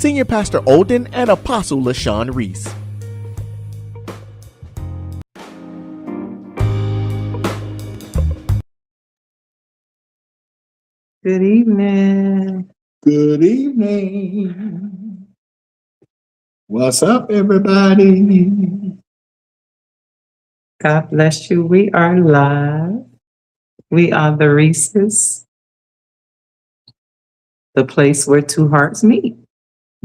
Senior Pastor Olden and Apostle LaShawn Reese. Good evening. Good evening. What's up, everybody? God bless you. We are live. We are the Reeses, the place where two hearts meet.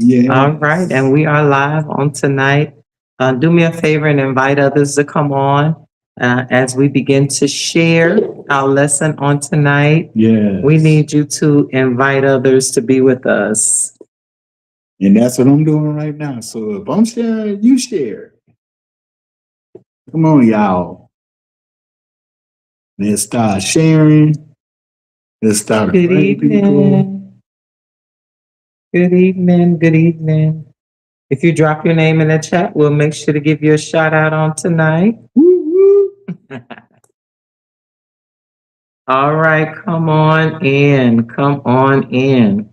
Yeah. All right. And we are live on tonight. Do me a favor and invite others to come on as we begin to share our lesson on tonight. Yeah. We need you to invite others to be with us. And that's what I'm doing right now. So if I'm sharing, you share. Come on, y'all. Let's start sharing. Let's start Good inviting people. evening. Good evening. Good evening. If you drop your name in the chat, we'll make sure to give you a shout out on tonight. Woo, woo. All right, come on in. Come on in.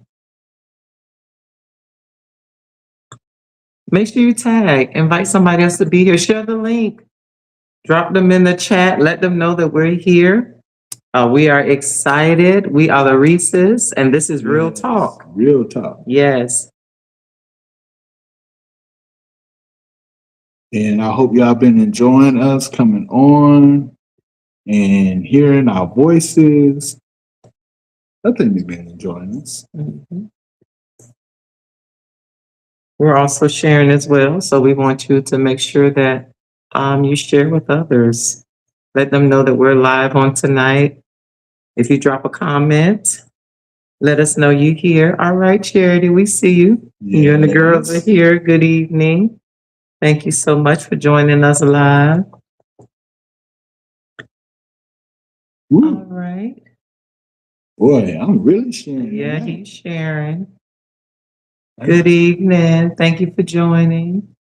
Make sure you tag, invite somebody else to be here. Share the link. Drop them in the chat. Let them know that we're here. We are excited. We are the Reeses, and this is Real Yes, Talk. Real talk. Yes. And I hope y'all been enjoying us coming on and hearing our voices. I think you've been enjoying us. Mhm. We're also sharing as well, so we want you to make sure that you share with others. Let them know that we're live on tonight. If you drop a comment, let us know you're here. All right, Charity, we see you. You and the girls are here. Good evening. Thank you so much for joining us live. Woo. All right. Boy, I'm really sharing. Yeah, tonight. he's sharing. Good evening. Thank you for joining.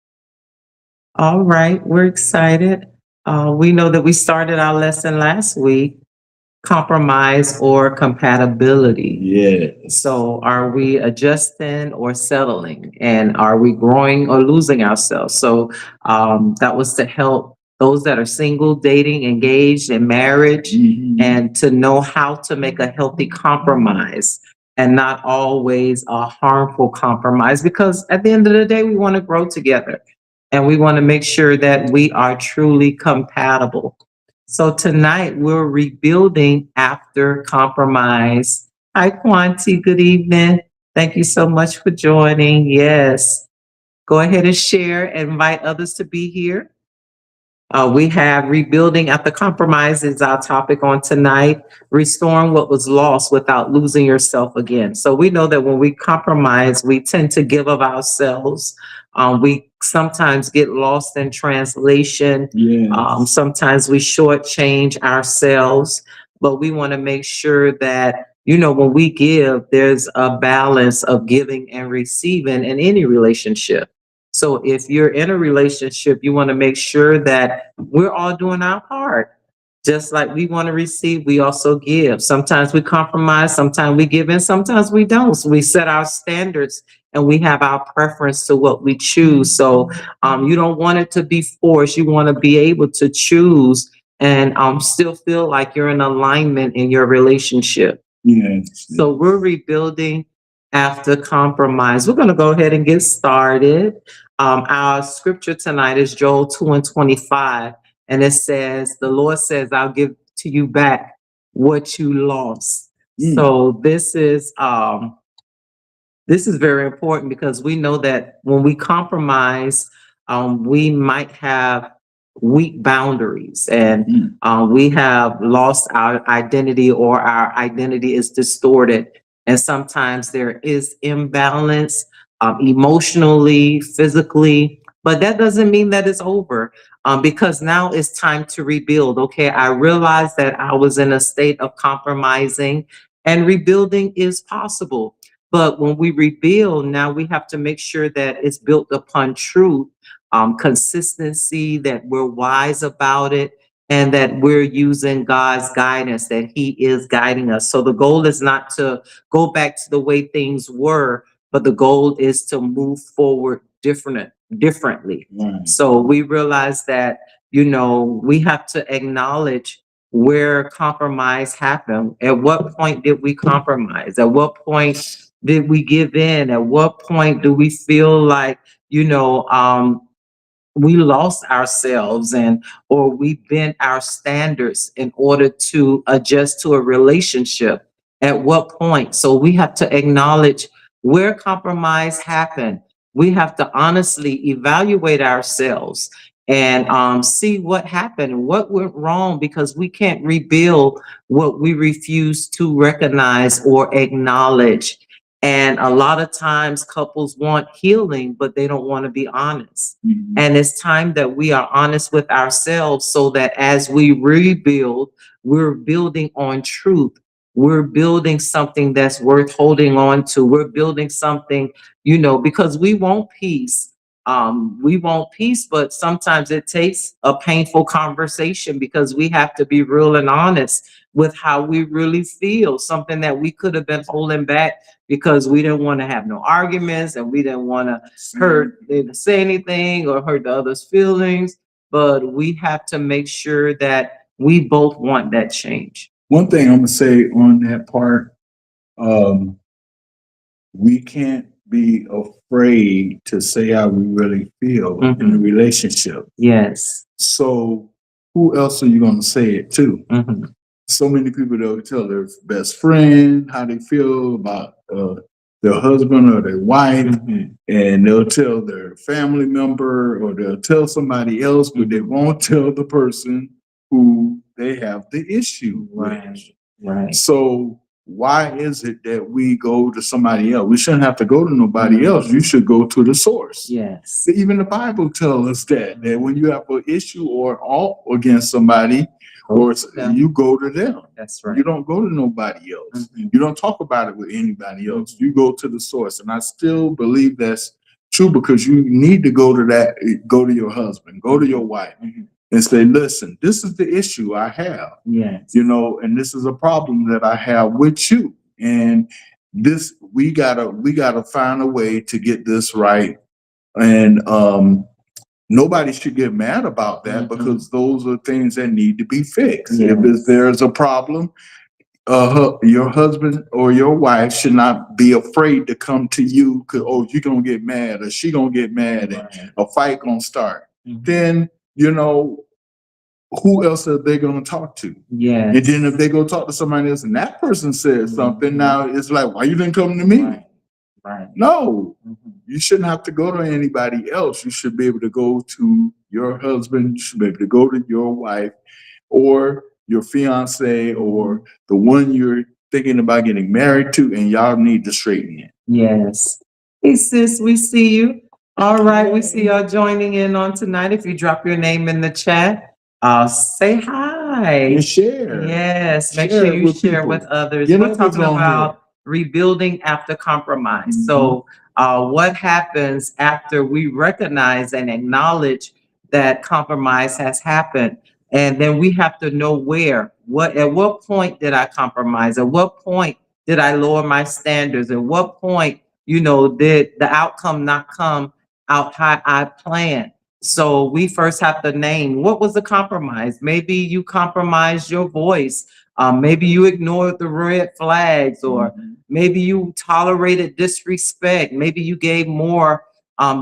All right, we're excited. We know that we started our lesson last week, compromise or compatibility. Yeah. So are we adjusting or settling? And are we growing or losing ourselves? So that was to help those that are single, dating, engaged, in marriage, and to know how to make a healthy compromise and not always a harmful compromise. Because at the end of the day, we want to grow together and we want to make sure that we are truly compatible. So tonight we're rebuilding after compromise. Hi, Quanti. Good evening. Thank you so much for joining. Yes. Go ahead and share and invite others to be here. We have rebuilding after compromise is our topic on tonight, restoring what was lost without losing yourself again. So we know that when we compromise, we tend to give of ourselves. We sometimes get lost in translation. Yes. Sometimes we shortchange ourselves, but we want to make sure that, you know, when we give, there's a balance of giving and receiving in any relationship. So if you're in a relationship, you want to make sure that we're all doing our part. Just like we want to receive, we also give. Sometimes we compromise, sometimes we give in, sometimes we don't. So we set our standards and we have our preference to what we choose. So you don't want it to be forced. You want to be able to choose and still feel like you're in alignment in your relationship. Yes. So we're rebuilding after compromise. We're going to go ahead and get started. Our scripture tonight is Joel 2:25, and it says, the Lord says, I'll give to you back what you lost. So this is very important because we know that when we compromise, we might have weak boundaries and we have lost our identity or our identity is distorted. And sometimes there is imbalance emotionally, physically, but that doesn't mean that it's over because now it's time to rebuild. Okay, I realized that I was in a state of compromising and rebuilding is possible. But when we rebuild, now we have to make sure that it's built upon truth, consistency, that we're wise about it, and that we're using God's guidance, that He is guiding us. So the goal is not to go back to the way things were, but the goal is to move forward differently. Right. So we realize that, you know, we have to acknowledge where compromise happened. At what point did we compromise? At what point did we give in? At what point do we feel like, you know, we lost ourselves and or we bent our standards in order to adjust to a relationship? At what point? So we have to acknowledge where compromise happened. We have to honestly evaluate ourselves and see what happened, what went wrong, because we can't rebuild what we refuse to recognize or acknowledge. And a lot of times couples want healing, but they don't want to be honest. Mhm. And it's time that we are honest with ourselves so that as we rebuild, we're building on truth. We're building something that's worth holding on to. We're building something, you know, because we want peace. We want peace, but sometimes it takes a painful conversation because we have to be real and honest with how we really feel, something that we could have been holding back because we didn't want to have no arguments and we didn't want to didn't say anything or hurt the other's feelings. But we have to make sure that we both want that change. One thing I'm gonna say on that part, we can't be afraid to say how we really feel in a relationship. Yes. So who else are you gonna say it to? Mhm. So many people they'll tell their best friend how they feel about their husband or their wife, Mhm. and they'll tell their family member or they'll tell somebody else, but they won't tell the person who they have the issue Right. with. Right. So why is it that we go to somebody else? We shouldn't have to go to nobody else. You should go to the source. Yes. Even the Bible tells us that when you have an issue or all against somebody, or you go to them. That's right. You don't go to nobody else. Mhm. You don't talk about it with anybody else. You go to the source. And I still believe that's true because you need to go to your husband, go to your wife Mhm. and say, listen, this is the issue I have, Yes. you know, and this is a problem that I have with you. And this, we gotta find a way to get this right. And, nobody should get mad about that because those are things that need to be fixed. Yes. If there's a problem, your husband or your wife should not be afraid to come to you because, oh, you're going to get mad or she going to get mad and a fight going to start. Then, you know, who else are they going to talk to? Yes. And then if they go talk to somebody else and that person says something, now it's like, why you didn't come to me? Right. No, you shouldn't have to go to anybody else. You should be able to go to your husband, you should be able to go to your wife or your fiance or the one you're thinking about getting married to, and y'all need to straighten it. Yes. Hey, sis, we see you. All right, we see y'all joining in on tonight. If you drop your name in the chat, say hi. And share. Yes, make Share sure it you with share people. with others. Get We're others talking on about rebuilding after compromise. Mhm. So, what happens after we recognize and acknowledge that compromise has happened? And then we have to know at what point did I compromise? At what point did I lower my standards? At what point, you know, did the outcome not come out how I planned? So we first have to name what was the compromise. Maybe you compromised your voice. Maybe you ignored the red flags, or maybe you tolerated disrespect. Maybe you gave more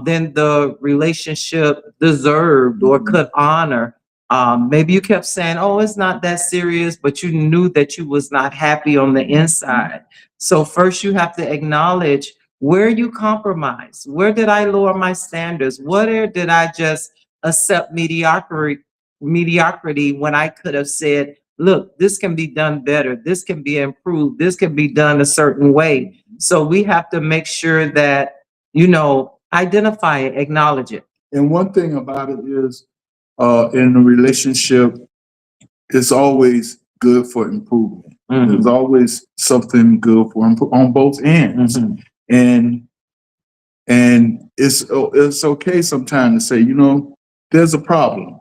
than the relationship deserved or could honor. Maybe you kept saying, oh, it's not that serious, but you knew that you was not happy on the inside. So first you have to acknowledge where you compromise. Where did I lower my standards? Where did I just accept mediocrity when I could have said, look, this can be done better. This can be improved. This can be done a certain way. So we have to make sure that, you know, identify it, acknowledge it. And one thing about it is, in a relationship, it's always good for improvement. There's always something good for on both ends. And it's okay sometimes to say, you know, there's a problem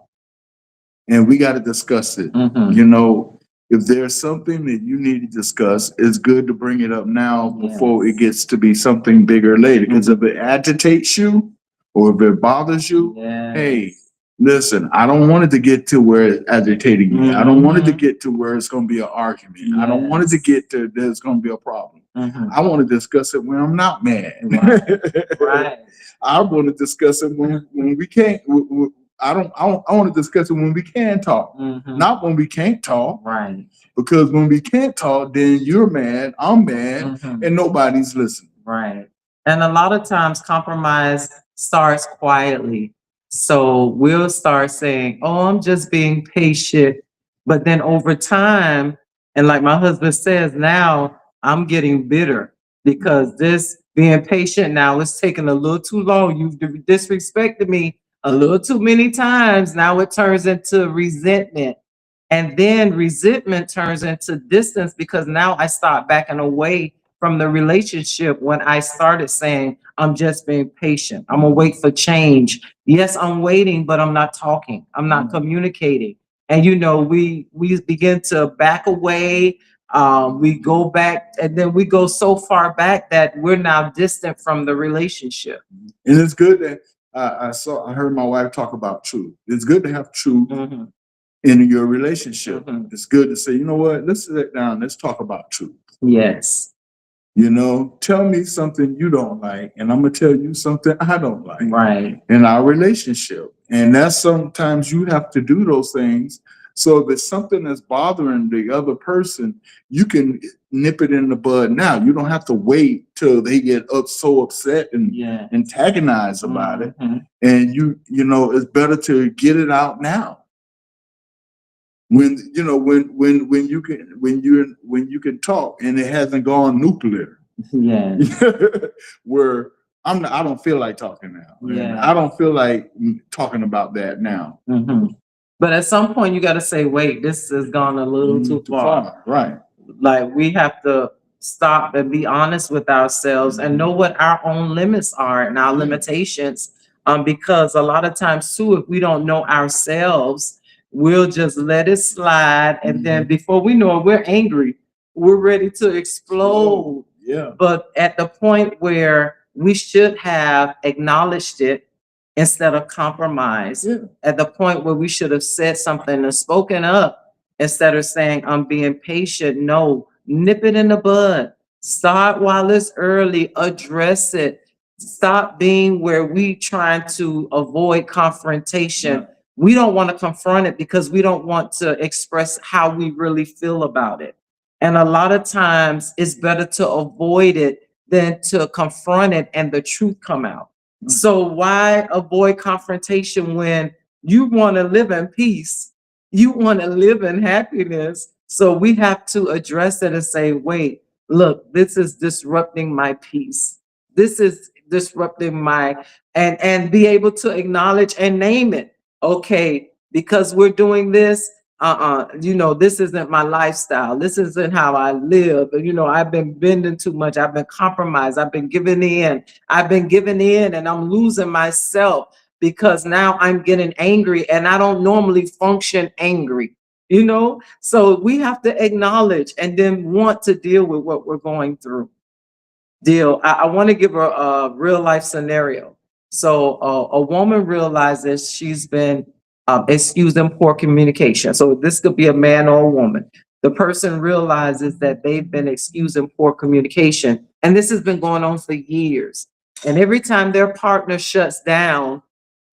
and we got to discuss it. You know, if there's something that you need to discuss, it's good to bring it up now before it gets to be something bigger later. Because if it agitates you or if it bothers you, hey, listen, I don't want it to get to where it's agitating me. I don't want it to get to where it's going to be an argument. I don't want it to get to there's going to be a problem. I want to discuss it when I'm not mad. Right. I want to discuss it when we can't. I want to discuss it when we can talk, not when we can't talk. Right. Because when we can't talk, then you're mad, I'm mad, and nobody's listening. Right. And a lot of times compromise starts quietly. So we'll start saying, oh, I'm just being patient. But then over time, and like my husband says, now I'm getting bitter because this being patient now is taking a little too long. You've disrespected me a little too many times. Now it turns into resentment. And then resentment turns into distance because now I start backing away from the relationship when I started saying, I'm just being patient. I'm gonna wait for change. Yes, I'm waiting, but I'm not talking. I'm not communicating. And we begin to back away. We go back, and then we go so far back that we're now distant from the relationship. And it's good that I heard my wife talk about truth. It's good to have truth in your relationship. It's good to say, you know what, let's sit down, let's talk about truth. Yes. Tell me something you don't like, and I'm gonna tell you something I don't like. Right. In our relationship. And that's sometimes you have to do those things. So if it's something that's bothering the other person, you can nip it in the bud now. You don't have to wait till they get so upset and antagonized about it. And it's better to get it out now. When you can talk and it hasn't gone nuclear. Where I don't feel like talking now. I don't feel like talking about that now. But at some point you got to say, wait, this has gone a little too far. Right. Like we have to stop and be honest with ourselves and know what our own limits are and our limitations. Because a lot of times too, if we don't know ourselves, we'll just let it slide. And then before we know it, we're angry. We're ready to explode. Yeah. But at the point where we should have acknowledged it instead of compromise, at the point where we should have said something and spoken up instead of saying, I'm being patient. No, nip it in the bud. Start while it's early. Address it. Stop being where we trying to avoid confrontation. We don't want to confront it because we don't want to express how we really feel about it. And a lot of times it's better to avoid it than to confront it and the truth come out. So why avoid confrontation when you want to live in peace? You want to live in happiness. So we have to address it and say, wait, look, this is disrupting my peace. This is disrupting and be able to acknowledge and name it. Okay, because we're doing this, this isn't my lifestyle. This isn't how I live. I've been bending too much. I've been compromised. I've been giving in. And I'm losing myself because now I'm getting angry and I don't normally function angry, So we have to acknowledge and then want to deal with what we're going through. I want to give a real life scenario. So a woman realizes she's been excused in poor communication. So this could be a man or a woman. The person realizes that they've been excused in poor communication. And this has been going on for years. And every time their partner shuts down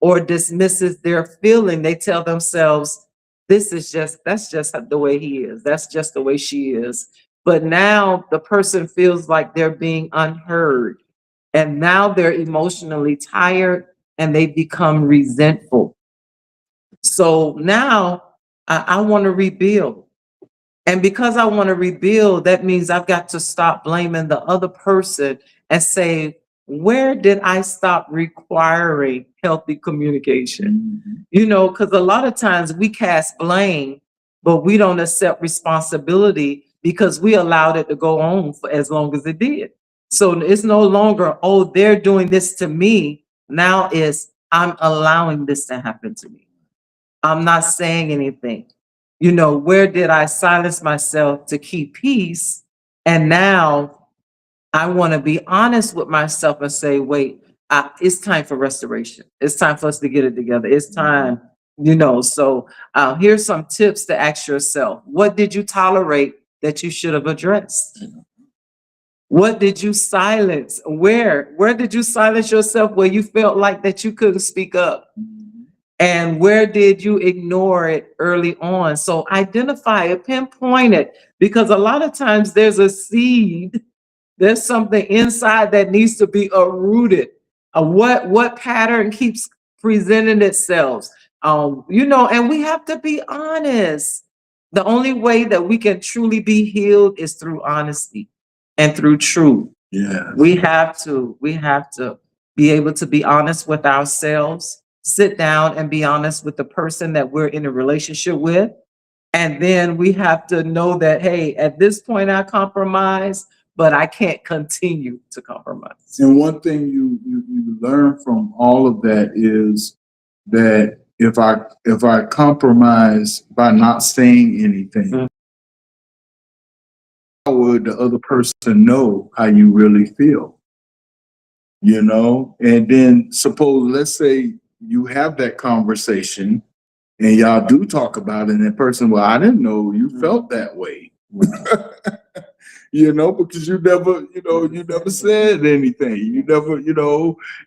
or dismisses their feeling, they tell themselves, that's just the way he is. That's just the way she is. But now the person feels like they're being unheard. And now they're emotionally tired and they become resentful. So now I want to rebuild. And because I want to rebuild, that means I've got to stop blaming the other person and say, where did I stop requiring healthy communication? Because a lot of times we cast blame, but we don't accept responsibility because we allowed it to go on for as long as it did. So it's no longer, oh, they're doing this to me. Now it's, I'm allowing this to happen to me. I'm not saying anything. You know, where did I silence myself to keep peace? And now I want to be honest with myself and say, wait, it's time for restoration. It's time for us to get it together. It's time, you know. So here's some tips to ask yourself. What did you tolerate that you should have addressed? What did you silence? Where did you silence yourself where you felt like that you couldn't speak up? And where did you ignore it early on? So identify it, pinpoint it, because a lot of times there's a seed, there's something inside that needs to be uprooted. What pattern keeps presenting itself? You know, and we have to be honest. The only way that we can truly be healed is through honesty and through truth. Yeah. We have to be able to be honest with ourselves, sit down and be honest with the person that we're in a relationship with. And then we have to know that, hey, at this point I compromise, but I can't continue to compromise. And one thing you learn from all of that is that if I compromise by not saying anything, Mhm. how would the other person know how you really feel? You know? And then suppose, let's say you have that conversation and y'all do talk about it, and that person, well, I didn't know you felt that way. You know, because you never said anything. You never,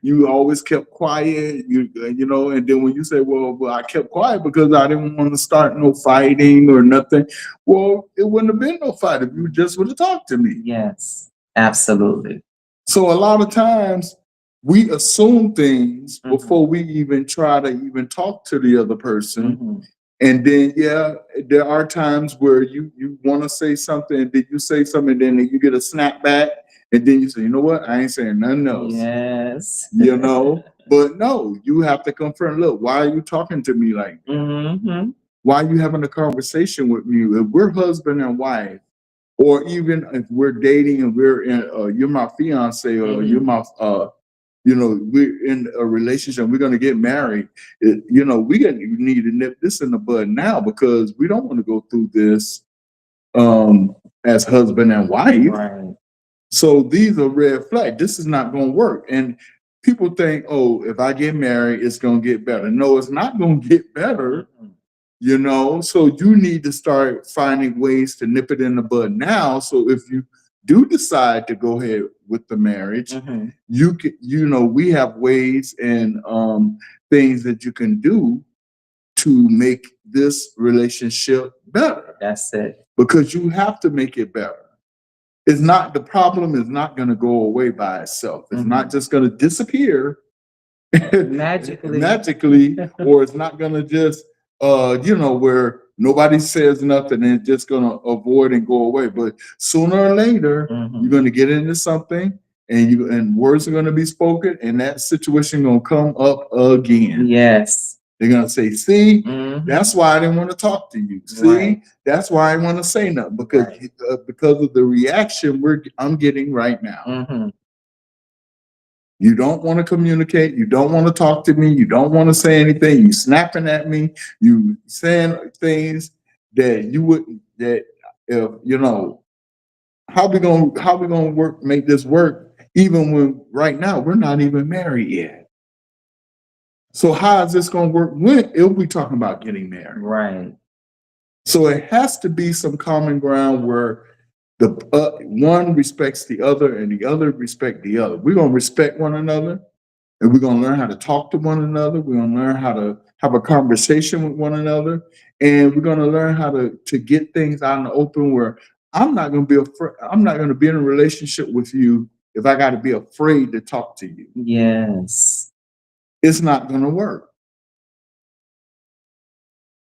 you always kept quiet. You know, and then when you say, well, I kept quiet because I didn't want to start no fighting or nothing. Well, it wouldn't have been no fight if you just would have talked to me. Yes, absolutely. So a lot of times we assume things before we even try to even talk to the other person. And then, yeah, there are times where you want to say something, and then you say something, and then you get a snap back, and then you say, you know what, I ain't saying nothing else. Yes. You know, but no, you have to confront, look, why are you talking to me like that? Why are you having a conversation with me? If we're husband and wife, or even if we're dating and we're in, you're my fiance, or you're my, we're in a relationship, we're going to get married. We need to nip this in the bud now, because we don't want to go through this as husband and wife. Right. So these are red flags. This is not going to work. And people think, oh, if I get married, it's going to get better. No, it's not going to get better. So you need to start finding ways to nip it in the bud now. So if you do decide to go ahead with the marriage, you can, we have ways and things that you can do to make this relationship better. That's it. Because you have to make it better. It's not, the problem is not going to go away by itself. It's not just going to disappear magically, or it's not going to just, where nobody says nothing and it's just going to avoid and go away. But sooner or later, you're going to get into something, and words are going to be spoken, and that situation going to come up again. Yes. They're going to say, see, that's why I didn't want to talk to you. See, that's why I want to say nothing, because because of the reaction I'm getting right now. You don't want to communicate. You don't want to talk to me. You don't want to say anything. You snapping at me. You saying things that you wouldn't. That how we gonna make this work? Even when right now we're not even married yet. So how is this gonna work when if we talking about getting married? Right. So it has to be some common ground where the one respects the other and the other respect the other. We're going to respect one another, and we're going to learn how to talk to one another. We're going to learn how to have a conversation with one another, and we're going to learn how to get things out in the open where I'm not going to be afraid. I'm not going to be in a relationship with you if I got to be afraid to talk to you. Yes. It's not going to work.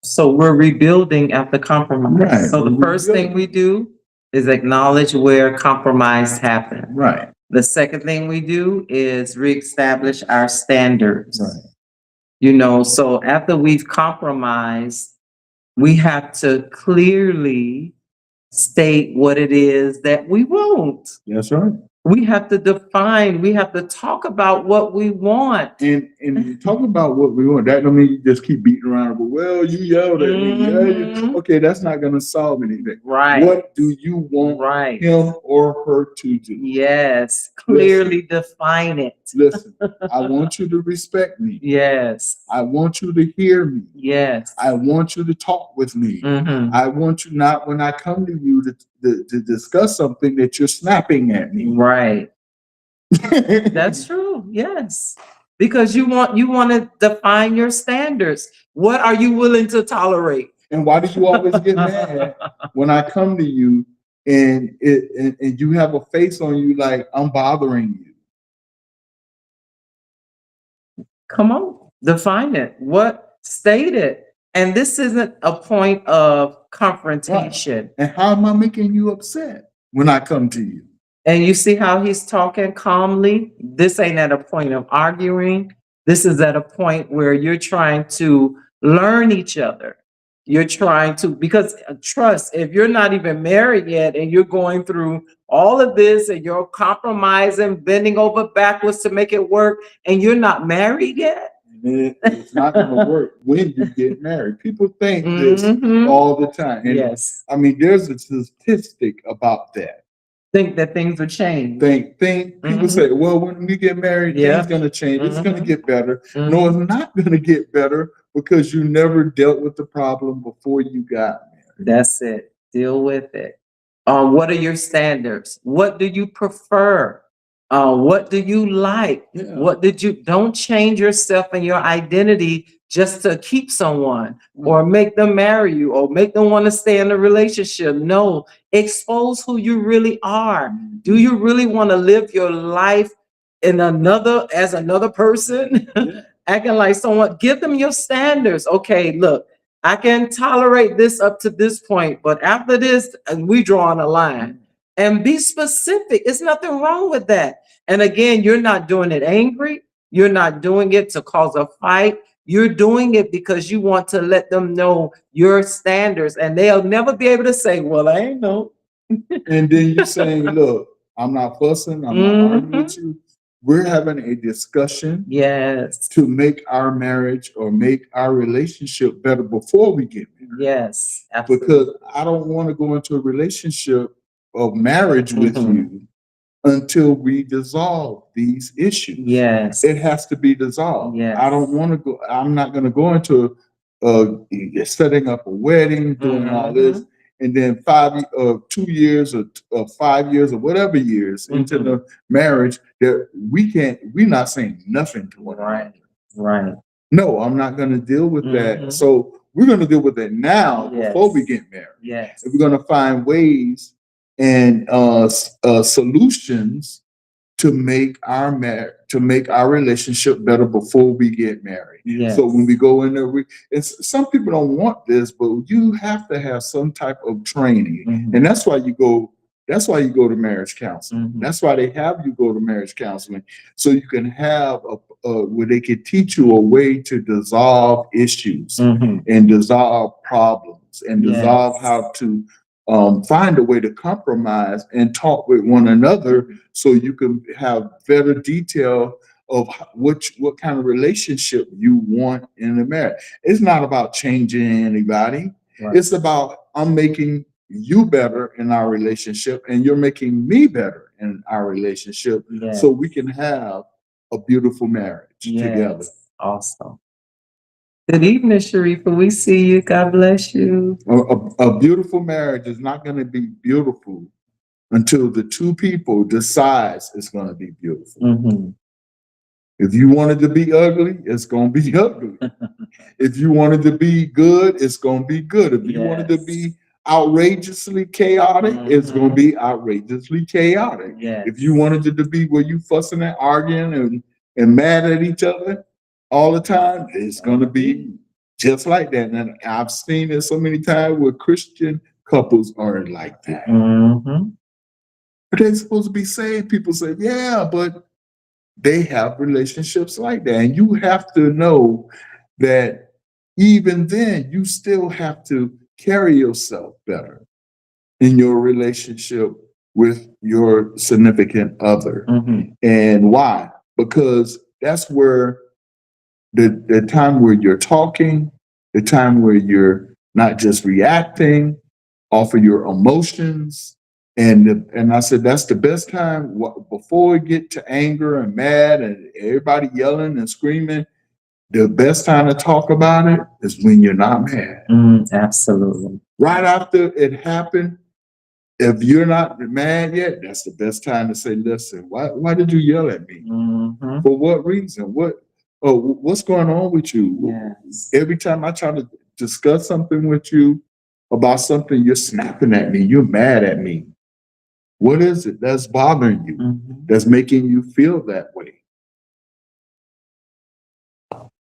So we're rebuilding after compromise. Right. So the first thing we do is acknowledge where compromise happened. Right. The second thing we do is reestablish our standards. Right. So after we've compromised, we have to clearly state what it is that we want. That's right. We have to define, we have to talk about what we want. And talk about what we want. That don't mean you just keep beating around. But well, you yelled at me. Yeah, Mhm. okay, that's not going to solve anything. Right. What do you want Right. him or her to do? Yes. Clearly define it. Listen, I want you to respect me. Yes. I want you to hear me. Yes. I want you to talk with me. Mhm. I want you not, when I come to you to discuss something, that you're snapping at me. Right. That's true. Yes. Because you want to define your standards. What are you willing to tolerate? And why do you always get mad when I come to you and you have a face on you like I'm bothering you? Come on, define it. What state it? And this isn't a point of confrontation. And how am I making you upset when I come to you? And you see how he's talking calmly? This ain't at a point of arguing. This is at a point where you're trying to learn each other. You're trying to, because trust, if you're not even married yet and you're going through all of this and you're compromising, bending over backwards to make it work, and you're not married yet, It's not going to work when you get married. People think this Mhm. all the time. And Yes. I mean, there's a statistic about that. Think that things will change. People say, well, when we get married, Yeah. things gonna change. It's gonna Mhm. get better. Mhm. No, it's not gonna get better because you never dealt with the problem before you got married. That's it. Deal with it. What are your standards? What do you prefer? What do you like? Yeah. What did you, don't change yourself and your identity just to keep someone or make them marry you or make them want to stay in a relationship. No, expose who you really are. Do you really want to live your life in as another person? Yeah. Acting like someone, give them your standards. Okay, look, I can tolerate this up to this point, but after this, we drawing a line. And be specific. There's nothing wrong with that. And again, you're not doing it angry. You're not doing it to cause a fight. You're doing it because you want to let them know your standards, and they'll never be able to say, well, I ain't know. And then you're saying, look, I'm not fussing, I'm not arguing with you. We're having a discussion Yes. to make our marriage or make our relationship better before we get married. Yes. Absolutely. Because I don't want to go into a relationship of marriage with you until we dissolve these issues. Yes. It has to be dissolved. Yes. I don't want to go, I'm not going to go into setting up a wedding, doing all this, and then 2 years or 5 years or whatever years into the marriage that we're not saying nothing to one another. Right. No, I'm not going to deal with that. So we're going to deal with it now before we get married. Yes. And we're going to find ways and solutions to make our relationship better before we get married. Yes. So when we go in there, some people don't want this, but you have to have some type of training, and that's why you go. That's why you go to marriage counseling. That's why they have you go to marriage counseling, so you can have where they can teach you a way to dissolve issues and dissolve problems and dissolve how to find a way to compromise and talk with one another, so you can have better detail of what kind of relationship you want in a marriage. It's not about changing anybody. Right. It's about I'm making you better in our relationship, and you're making me better in our relationship, so we can have a beautiful marriage together. Awesome. Good evening, Sharifa. We see you. God bless you. A beautiful marriage is not going to be beautiful until the two people decide it's going to be beautiful. If you want it to be ugly, it's going to be ugly. If you want it to be good, it's going to be good. If you want it to be outrageously chaotic, it's going to be outrageously chaotic. If you wanted it to be where you fussing and arguing and mad at each other all the time, it's going to be just like that. And I've seen it so many times where Christian couples are like that. But they're supposed to be saved. People say, yeah, but they have relationships like that. And you have to know that even then, you still have to carry yourself better in your relationship with your significant other. Mhm. And why? Because that's where the time where you're talking, the time where you're not just reacting off of your emotions. And I said, that's the best time before we get to anger and mad and everybody yelling and screaming. The best time to talk about it is when you're not mad. Absolutely. Right after it happened, if you're not mad yet, that's the best time to say, listen, why did you yell at me? Mhm. For what reason? What's going on with you? Yes. Every time I try to discuss something with you about something, you're snapping at me, you're mad at me. What is it that's bothering you? Mhm. That's making you feel that way?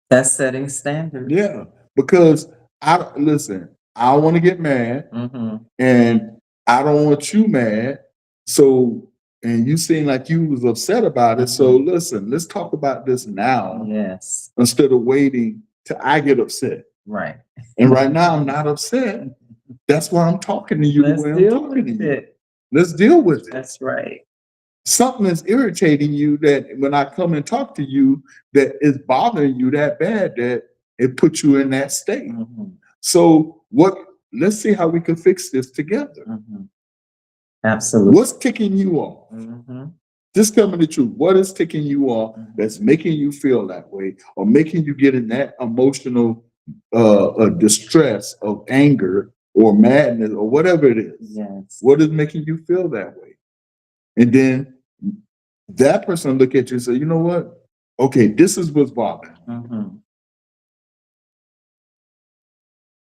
That's setting standards. Yeah, because I don't want to get mad, Mhm. and I don't want you mad. So, and you seem like you was upset about it. So listen, let's talk about this now Yes. instead of waiting till I get upset. Right. And right now I'm not upset. That's why I'm talking to you the Let's way I'm deal talking to with you. it. Let's deal with it. That's right. Something is irritating you that when I come and talk to you, that is bothering you that bad that it puts you in that state. Mhm. So let's see how we can fix this together. Mhm. Absolutely. What's ticking you off? Mhm. Just tell me the truth. What is ticking you off that's making you feel that way or making you get in that emotional distress of anger or madness or whatever it is? Yes. What is making you feel that way? And then that person look at you and say, you know what? Okay, this is what's bothering me. Mhm.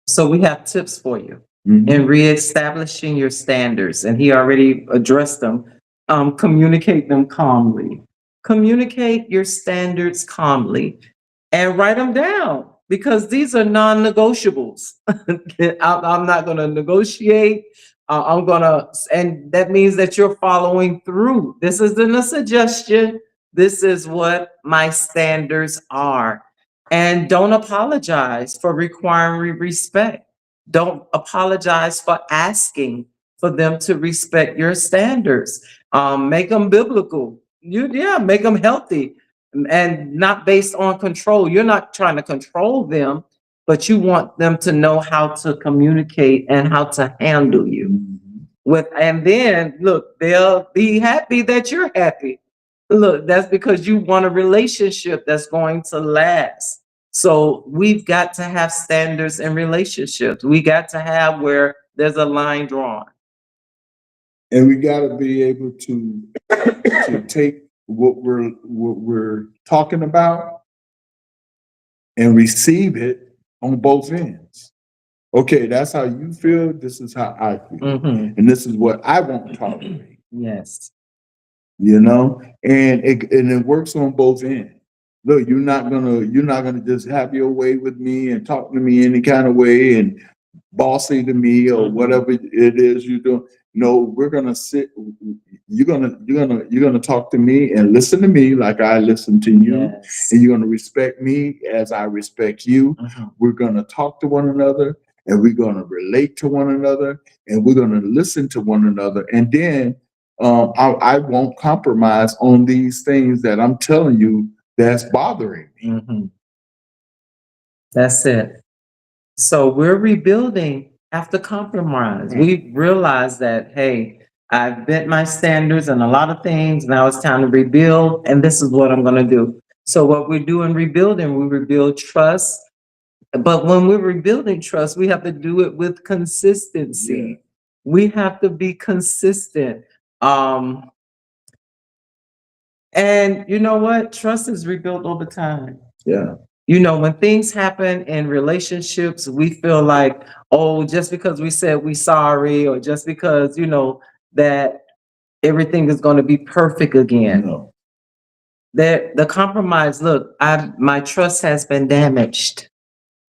So we have tips for you Mhm. in reestablishing your standards, and he already addressed them. Communicate them calmly. Communicate your standards calmly and write them down because these are non-negotiables. I'm not going to negotiate. I'm going to, and that means that you're following through. This isn't a suggestion. This is what my standards are. And don't apologize for requiring respect. Don't apologize for asking for them to respect your standards. Make them biblical. Make them healthy and not based on control. You're not trying to control them, but you want them to know how to communicate and how to handle you. And then look, they'll be happy that you're happy. Look, that's because you want a relationship that's going to last. So we've got to have standards in relationships. We got to have where there's a line drawn. And we got to be able to take what we're talking about and receive it on both ends. Okay, that's how you feel. This is how I feel, and this is what I won't tolerate. Yes. You know, and it works on both ends. Look, you're not gonna just have your way with me and talk to me any kind of way and bossy to me or whatever it is you're doing. No, we're gonna sit. You're gonna talk to me and listen to me like I listen to you, Yes. and you're gonna respect me as I respect you. We're gonna talk to one another, and we're gonna relate to one another, and we're gonna listen to one another, and then I won't compromise on these things that I'm telling you that's bothering me. That's it. So we're rebuilding after compromise. We realized that, hey, I've bent my standards and a lot of things. Now it's time to rebuild, and this is what I'm going to do. So what we do in rebuilding, we rebuild trust. But when we're rebuilding trust, we have to do it with consistency. We have to be consistent. And you know what? Trust is rebuilt over time. Yeah. You know, when things happen in relationships, we feel like, oh, just because we said we sorry, or just because, that everything is going to be perfect again. No. The compromise, look, my trust has been damaged.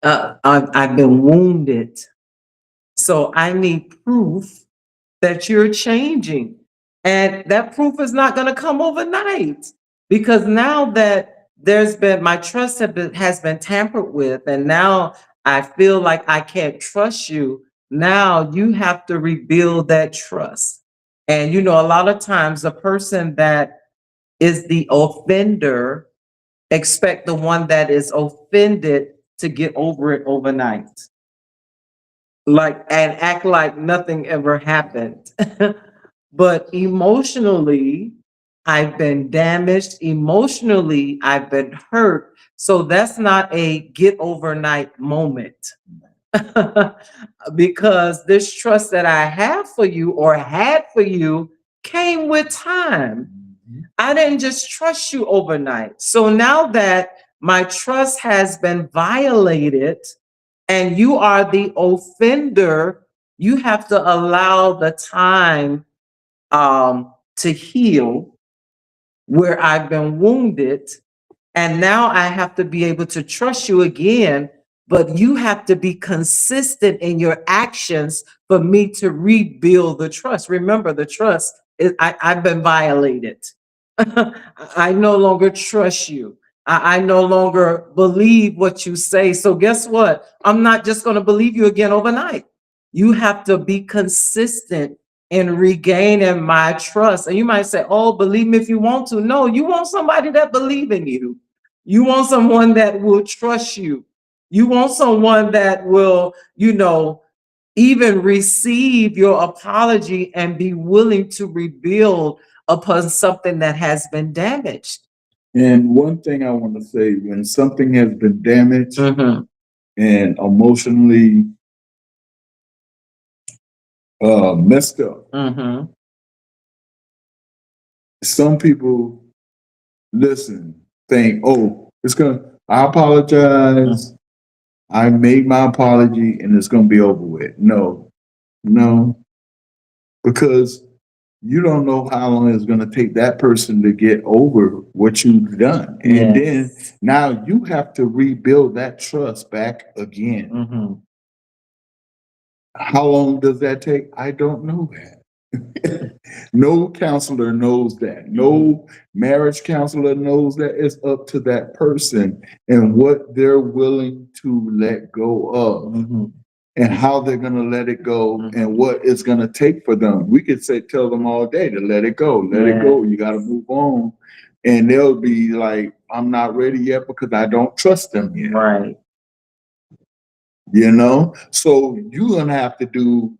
I've been wounded. So I need proof that you're changing. And that proof is not going to come overnight because now that my trust has been tampered with, and now I feel like I can't trust you. Now you have to rebuild that trust. And, a lot of times the person that is the offender expect the one that is offended to get over it overnight. Like, and act like nothing ever happened. But emotionally, I've been damaged. Emotionally, I've been hurt. So that's not a get overnight moment. Because this trust that I have for you or had for you came with time. I didn't just trust you overnight. So now that my trust has been violated and you are the offender, you have to allow the time to heal where I've been wounded. And now I have to be able to trust you again, but you have to be consistent in your actions for me to rebuild the trust. Remember, the trust is I've been violated. I no longer trust you. I no longer believe what you say. So guess what? I'm not just going to believe you again overnight. You have to be consistent in regaining my trust. And you might say, oh, believe me if you want to. No, you want somebody that believes in you. You want someone that will trust you. You want someone that will, even receive your apology and be willing to rebuild upon something that has been damaged. And one thing I want to say, when something has been damaged and emotionally messed up, some people think, oh, I apologize. I made my apology and it's going to be over with. No, because you don't know how long it's going to take that person to get over what you've done. And then now you have to rebuild that trust back again. How long does that take? I don't know that. No counselor knows that. No marriage counselor knows that. It's up to that person and what they're willing to let go of and how they're going to let it go and what it's going to take for them. We could tell them all day to let it go, let it go. You got to move on. And they'll be like, I'm not ready yet because I don't trust them yet. Right. So you're going to have to do,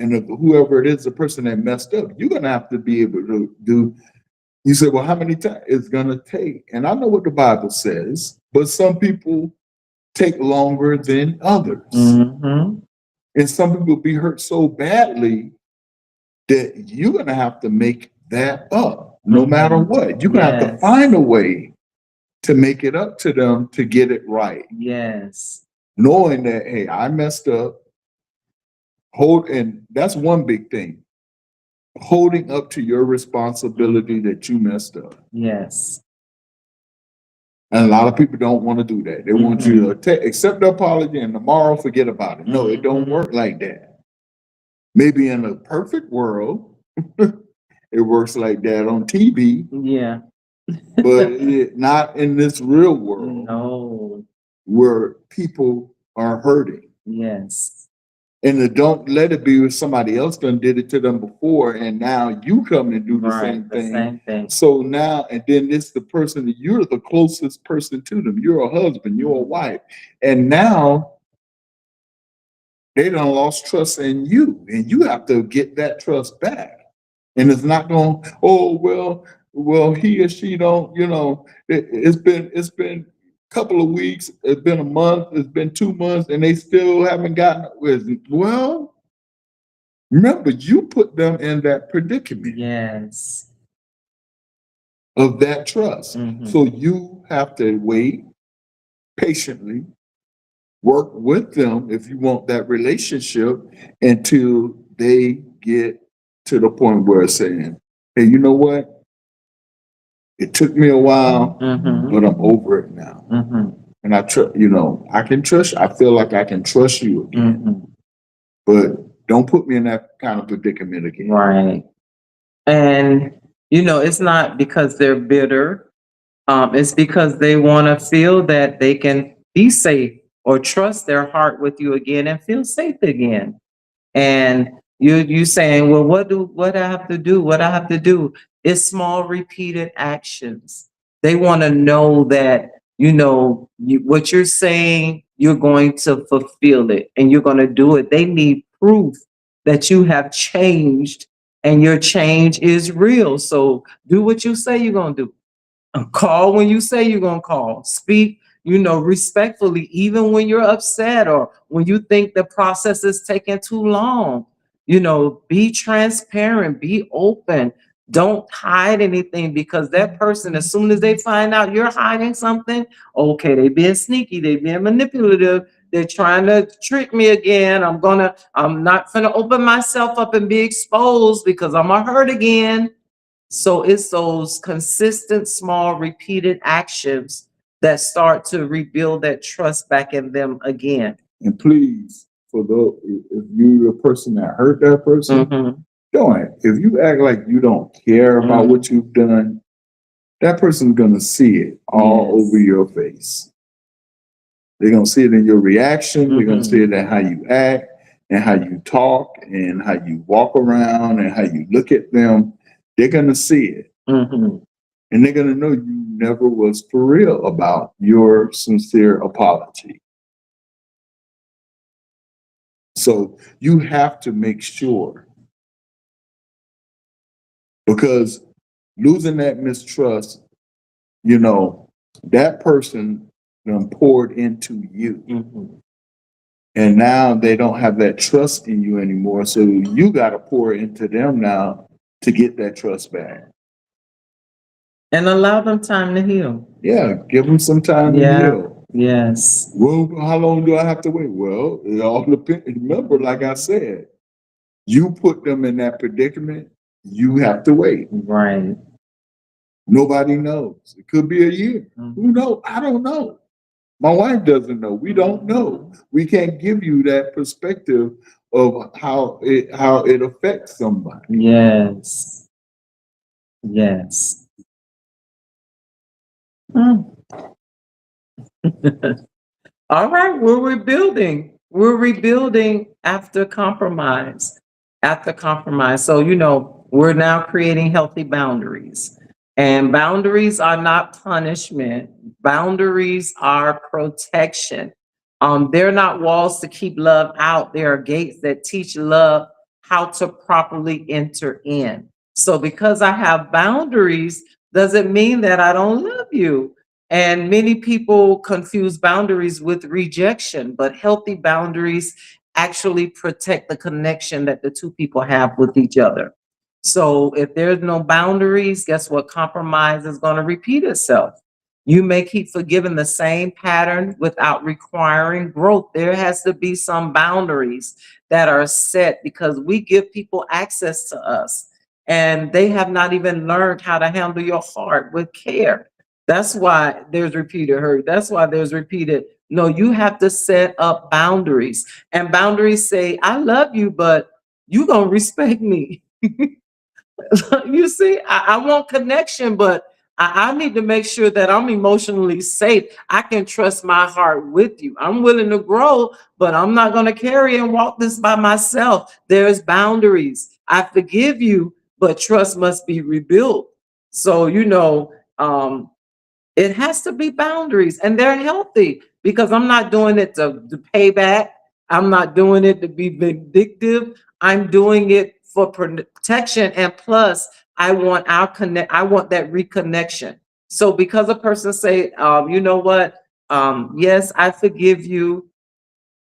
and whoever it is, the person that messed up, you're going to have to be able to do. You say, well, how many times it's going to take? And I know what the Bible says, but some people take longer than others. And some people be hurt so badly that you're going to have to make that up no matter what. You're going to have to find a way to make it up to them to get it right. Yes. Knowing that, hey, I messed up. And that's one big thing. Holding up to your responsibility that you messed up. Yes. And a lot of people don't want to do that. They want you to accept the apology and tomorrow forget about it. No, it don't work like that. Maybe in a perfect world, it works like that on TV. Yeah. But not in this real world. No. Where people are hurting. Yes. And don't let it be with somebody else done did it to them before, and now you come and do the same thing. So now, and then it's the person that you're the closest person to them. You're a husband, you're a wife, and now they done lost trust in you, and you have to get that trust back. And it's not going, oh well, he or she don't, it's been couple of weeks, it's been a month, it's been 2 months, and they still haven't gotten with it. Well, remember, you put them in that predicament. Yes. Of that trust. So you have to wait patiently, work with them if you want that relationship until they get to the point where it's saying, hey, you know what? It took me a while, but I'm over it now. And I can trust, I feel like I can trust you again. But don't put me in that kind of predicament again. Right. And, it's not because they're bitter. It's because they want to feel that they can be safe or trust their heart with you again and feel safe again. And You saying, well, what I have to do? What I have to do? It's small repeated actions. They want to know that, what you're saying, you're going to fulfill it and you're going to do it. They need proof that you have changed and your change is real. So do what you say you're going to do. Call when you say you're going to call. Speak, respectfully, even when you're upset or when you think the process is taking too long. Be transparent, be open. Don't hide anything, because that person, as soon as they find out you're hiding something, okay, they being sneaky, they being manipulative, they're trying to trick me again. I'm not gonna open myself up and be exposed because I'm gonna hurt again. So it's those consistent, small, repeated actions that start to rebuild that trust back in them again. And please, for those, if you're the person that hurt that person, don't. If you act like you don't care about what you've done, that person's gonna see it all over your face. They're gonna see it in your reaction. They're gonna see it in how you act and how you talk and how you walk around and how you look at them. They're gonna see it. And they're gonna know you never was for real about your sincere apology. So you have to make sure, because losing that mistrust, that person poured into you. And now they don't have that trust in you anymore. So you got to pour into them now to get that trust back. And allow them time to heal. Yeah, give them some time to heal. Yes. Well, how long do I have to wait? Well, it all depends. Remember, like I said, you put them in that predicament, you have to wait. Right. Nobody knows. It could be a year. Who knows? I don't know. My wife doesn't know. We don't know. We can't give you that perspective of how it affects somebody. Yes. Yes. All right, we're rebuilding. We're rebuilding after compromise. After compromise. So, we're now creating healthy boundaries. And boundaries are not punishment. Boundaries are protection. They're not walls to keep love out. They are gates that teach love how to properly enter in. So because I have boundaries doesn't mean that I don't love you. And many people confuse boundaries with rejection, but healthy boundaries actually protect the connection that the two people have with each other. So if there's no boundaries, guess what? Compromise is going to repeat itself. You may keep forgiving the same pattern without requiring growth. There has to be some boundaries that are set, because we give people access to us and they have not even learned how to handle your heart with care. That's why there's repeated hurt. That's why there's repeated. No, you have to set up boundaries, and boundaries say, I love you, but you gonna respect me. You see, I want connection, but I need to make sure that I'm emotionally safe. I can trust my heart with you. I'm willing to grow, but I'm not going to carry and walk this by myself. There's boundaries. I forgive you, but trust must be rebuilt. So, it has to be boundaries, and they're healthy, because I'm not doing it to pay back. I'm not doing it to be vindictive. I'm doing it for protection. And plus, I want I want that reconnection. So because a person say, you know what? Yes, I forgive you,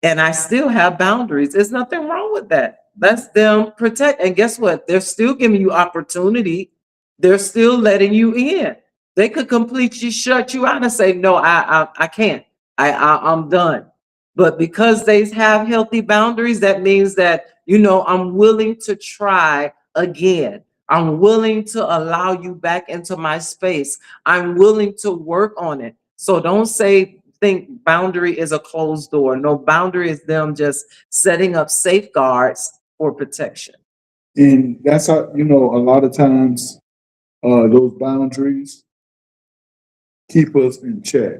and I still have boundaries. There's nothing wrong with that. That's them protect. And guess what? They're still giving you opportunity. They're still letting you in. They could completely shut you out and say, no, I can't. I'm done. But because they have healthy boundaries, that means that, I'm willing to try again. I'm willing to allow you back into my space. I'm willing to work on it. So don't think boundary is a closed door. No, boundary is them just setting up safeguards for protection. And that's how, a lot of times those boundaries keep us in check.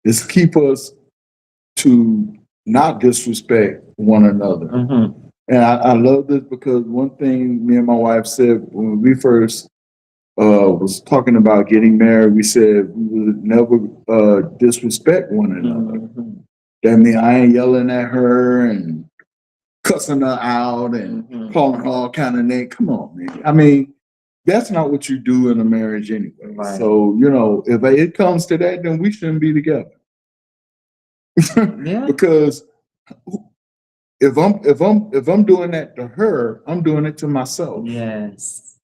It's keep us to not disrespect one another. Mhm. And I love this because one thing me and my wife said when we first was talking about getting married, we said we would never disrespect one another. Mhm. That means I ain't yelling at her and cussing her out and calling her all kind of names. Come on, man. I mean, that's not what you do in a marriage anyway. Right. So, you know, if it comes to that, then we shouldn't be together. Yeah. Because if I'm doing that to her, I'm doing it to myself. Yes.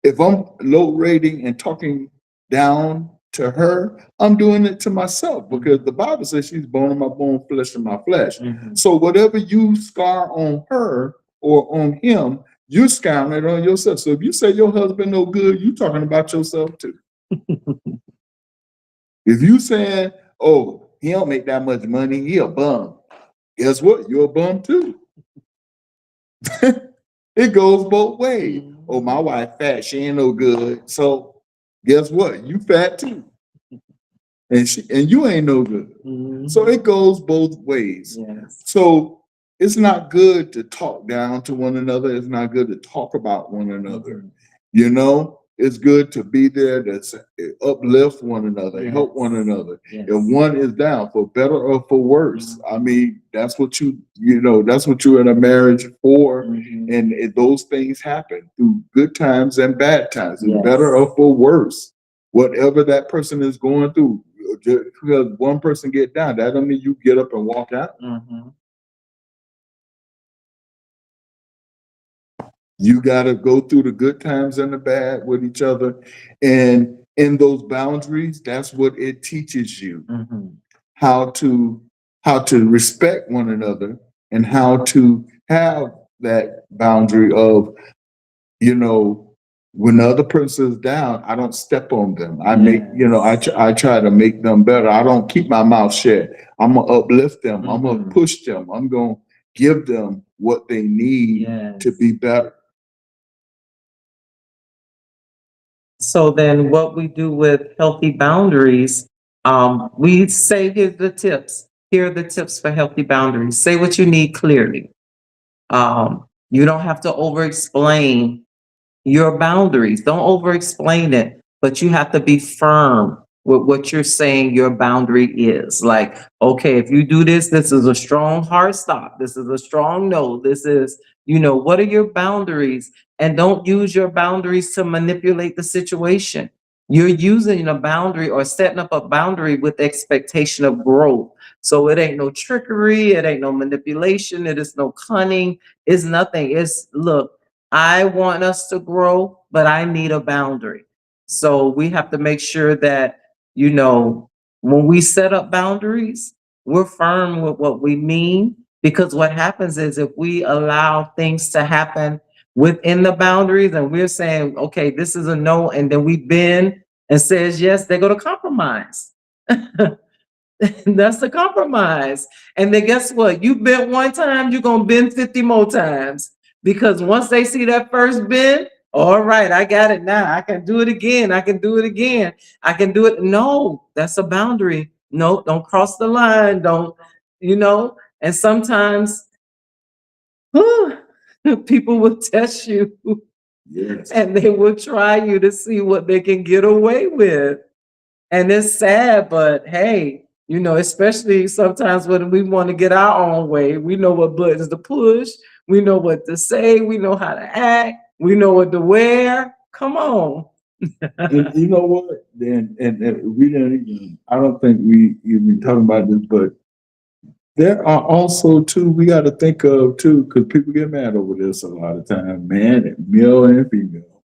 If I'm low rating and talking down to her, I'm doing it to myself because the Bible says she's bone of my bone, flesh of my flesh. Mhm. So whatever you scar on her or on him, you're scarring it on yourself. So if you say your husband no good, you're talking about yourself too. If you saying, oh, he don't make that much money, he a bum. Guess what? You're a bum too. It goes both ways. Oh, my wife fat, she ain't no good. So guess what? You fat too. And you ain't no good. So it goes both ways. Yes. So it's not good to talk down to one another. It's not good to talk about one another. You know, it's good to be there to uplift one another, help one another. Yes. If one is down, for better or for worse, I mean, that's what that's what you're in a marriage for. And those things happen through good times and bad times. It's better or for worse. Whatever that person is going through, just because one person get down, that don't mean you get up and walk out. You got to go through the good times and the bad with each other. And in those boundaries, that's what it teaches you. How to respect one another and how to have that boundary of, you know, when the other person is down, I don't step on them. I make, I try to make them better. I don't keep my mouth shut. I'm gonna uplift them. I'm gonna push them. I'm gonna give them what they need to be better. So then what we do with healthy boundaries, we say, here's the tips. Here are the tips for healthy boundaries. Say what you need clearly. You don't have to over-explain your boundaries. Don't over-explain it, but you have to be firm with what you're saying your boundary is. Like, okay, if you do this, this is a strong hard stop. This is a strong no. This is, what are your boundaries? And don't use your boundaries to manipulate the situation. You're using a boundary or setting up a boundary with expectation of growth. So it ain't no trickery. It ain't no manipulation. It is no cunning. It's nothing. It's, look, I want us to grow, but I need a boundary. So we have to make sure that, when we set up boundaries, we're firm with what we mean, because what happens is if we allow things to happen within the boundaries and we're saying, okay, this is a no, and then we bend and says yes, they go to compromise. That's the compromise. And then guess what? You bent one time, you're going to bend 50 more times. Because once they see that first bend, all right, I got it now. I can do it again. I can do it again. I can do it. No, that's a boundary. No, don't cross the line. Don't, and sometimes people will test you. Yes. And they will try you to see what they can get away with. And it's sad, but hey, especially sometimes when we want to get our own way, we know what buttons to push, we know what to say, we know how to act, we know what to wear. Come on. And you know what? Then and we didn't even, I don't think we even talking about this, but there are also too, we got to think of too, because people get mad over this a lot of time, man, and male and female,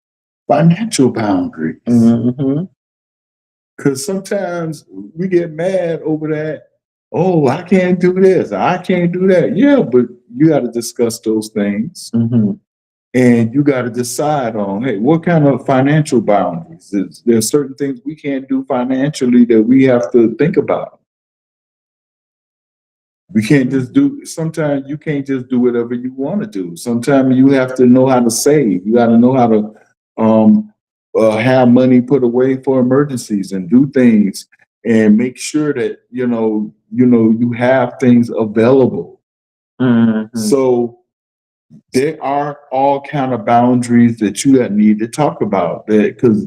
financial boundaries. Because sometimes we get mad over that. Oh, I can't do this. I can't do that. Yeah, but you got to discuss those things. And you got to decide on, hey, what kind of financial boundaries? There's certain things we can't do financially that we have to think about. We can't just do, sometimes you can't just do whatever you want to do. Sometimes you have to know how to save. You got to know how to have money put away for emergencies and do things and make sure that, you have things available. So there are all kind of boundaries that you need to talk about, that because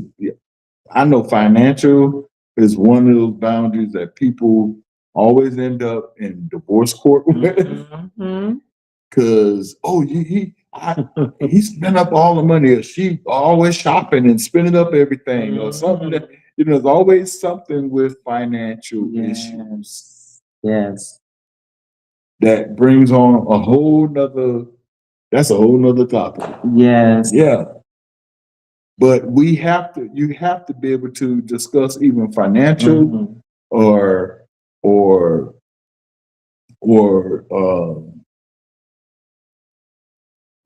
I know financial is one of those boundaries that people always end up in divorce court with. Because he spent up all the money, or she always shopping and spending up everything, or something. That, there's always something with financial issues. Yes. That brings on a whole nother. That's a whole nother topic. Yes. Yeah. But you have to be able to discuss even financial or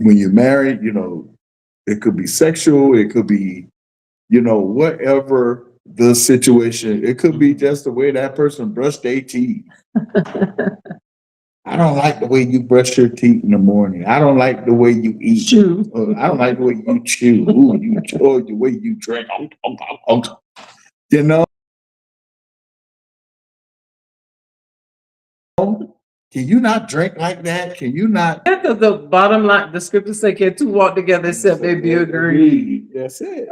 when you're married, it could be sexual, it could be, whatever the situation. It could be just the way that person brushed their teeth. I don't like the way you brush your teeth in the morning. I don't like the way you eat. Chew. I don't like the way you chew. Or the way you drink. Can you not drink like that? Can you not? Yeah, because the bottom line, the scripture say, can two walk together except they be agreed. That's it.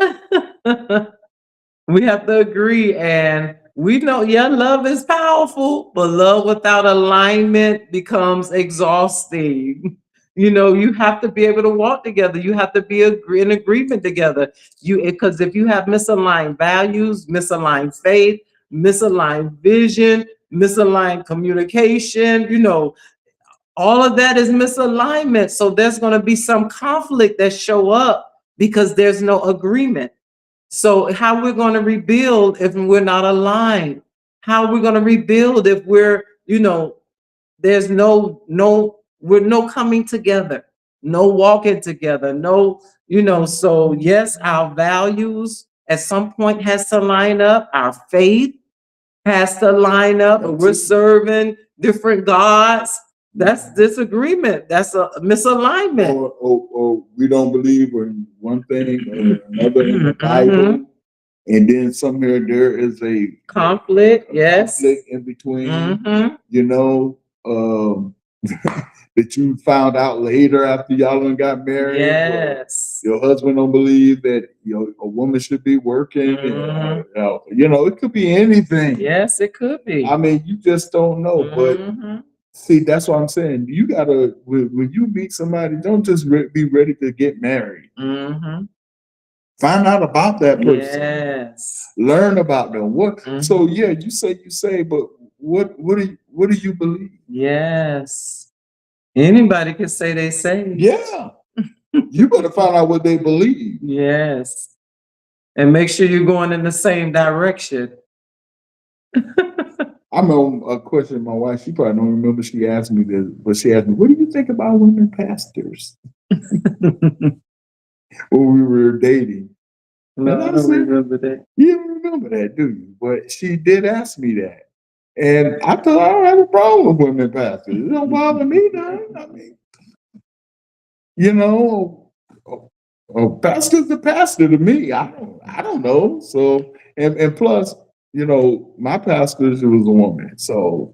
We have to agree, and we know, love is powerful, but love without alignment becomes exhausting. You have to be able to walk together. You have to be in agreement together. Because if you have misaligned values, misaligned faith, misaligned vision, misaligned communication, all of that is misalignment. So there's going to be some conflict that show up because there's no agreement. So how we're going to rebuild if we're not aligned? How are we going to rebuild if we're, there's we're no coming together, no walking together, no, so yes, our values at some point has to line up. Our faith has to line up. We're serving different gods. That's disagreement. That's a misalignment. Or we don't believe in one thing or another in the Bible. And then somewhere there is a conflict, conflict in between, that you found out later after y'all done got married. Yes. Your husband don't believe that a woman should be working. And, it could be anything. Yes, it could be. I mean, you just don't know. But see, that's what I'm saying. You gotta, when you meet somebody, don't just be ready to get married. Find out about that person. Yes. Learn about them. What? So yeah, you say, but what do you believe? Yes. Anybody can say they say. Yeah. You better find out what they believe. Yes. And make sure you're going in the same direction. I know a question my wife, she probably don't remember she asked me this, but she asked me, what do you think about women pastors? When we were dating. No, I don't remember that. You don't remember that, do you? But she did ask me that. And I thought, I don't have a problem with women pastors. It don't bother me none. I mean, a pastor's a pastor to me. I don't know. So, and plus, my pastor, she was a woman. So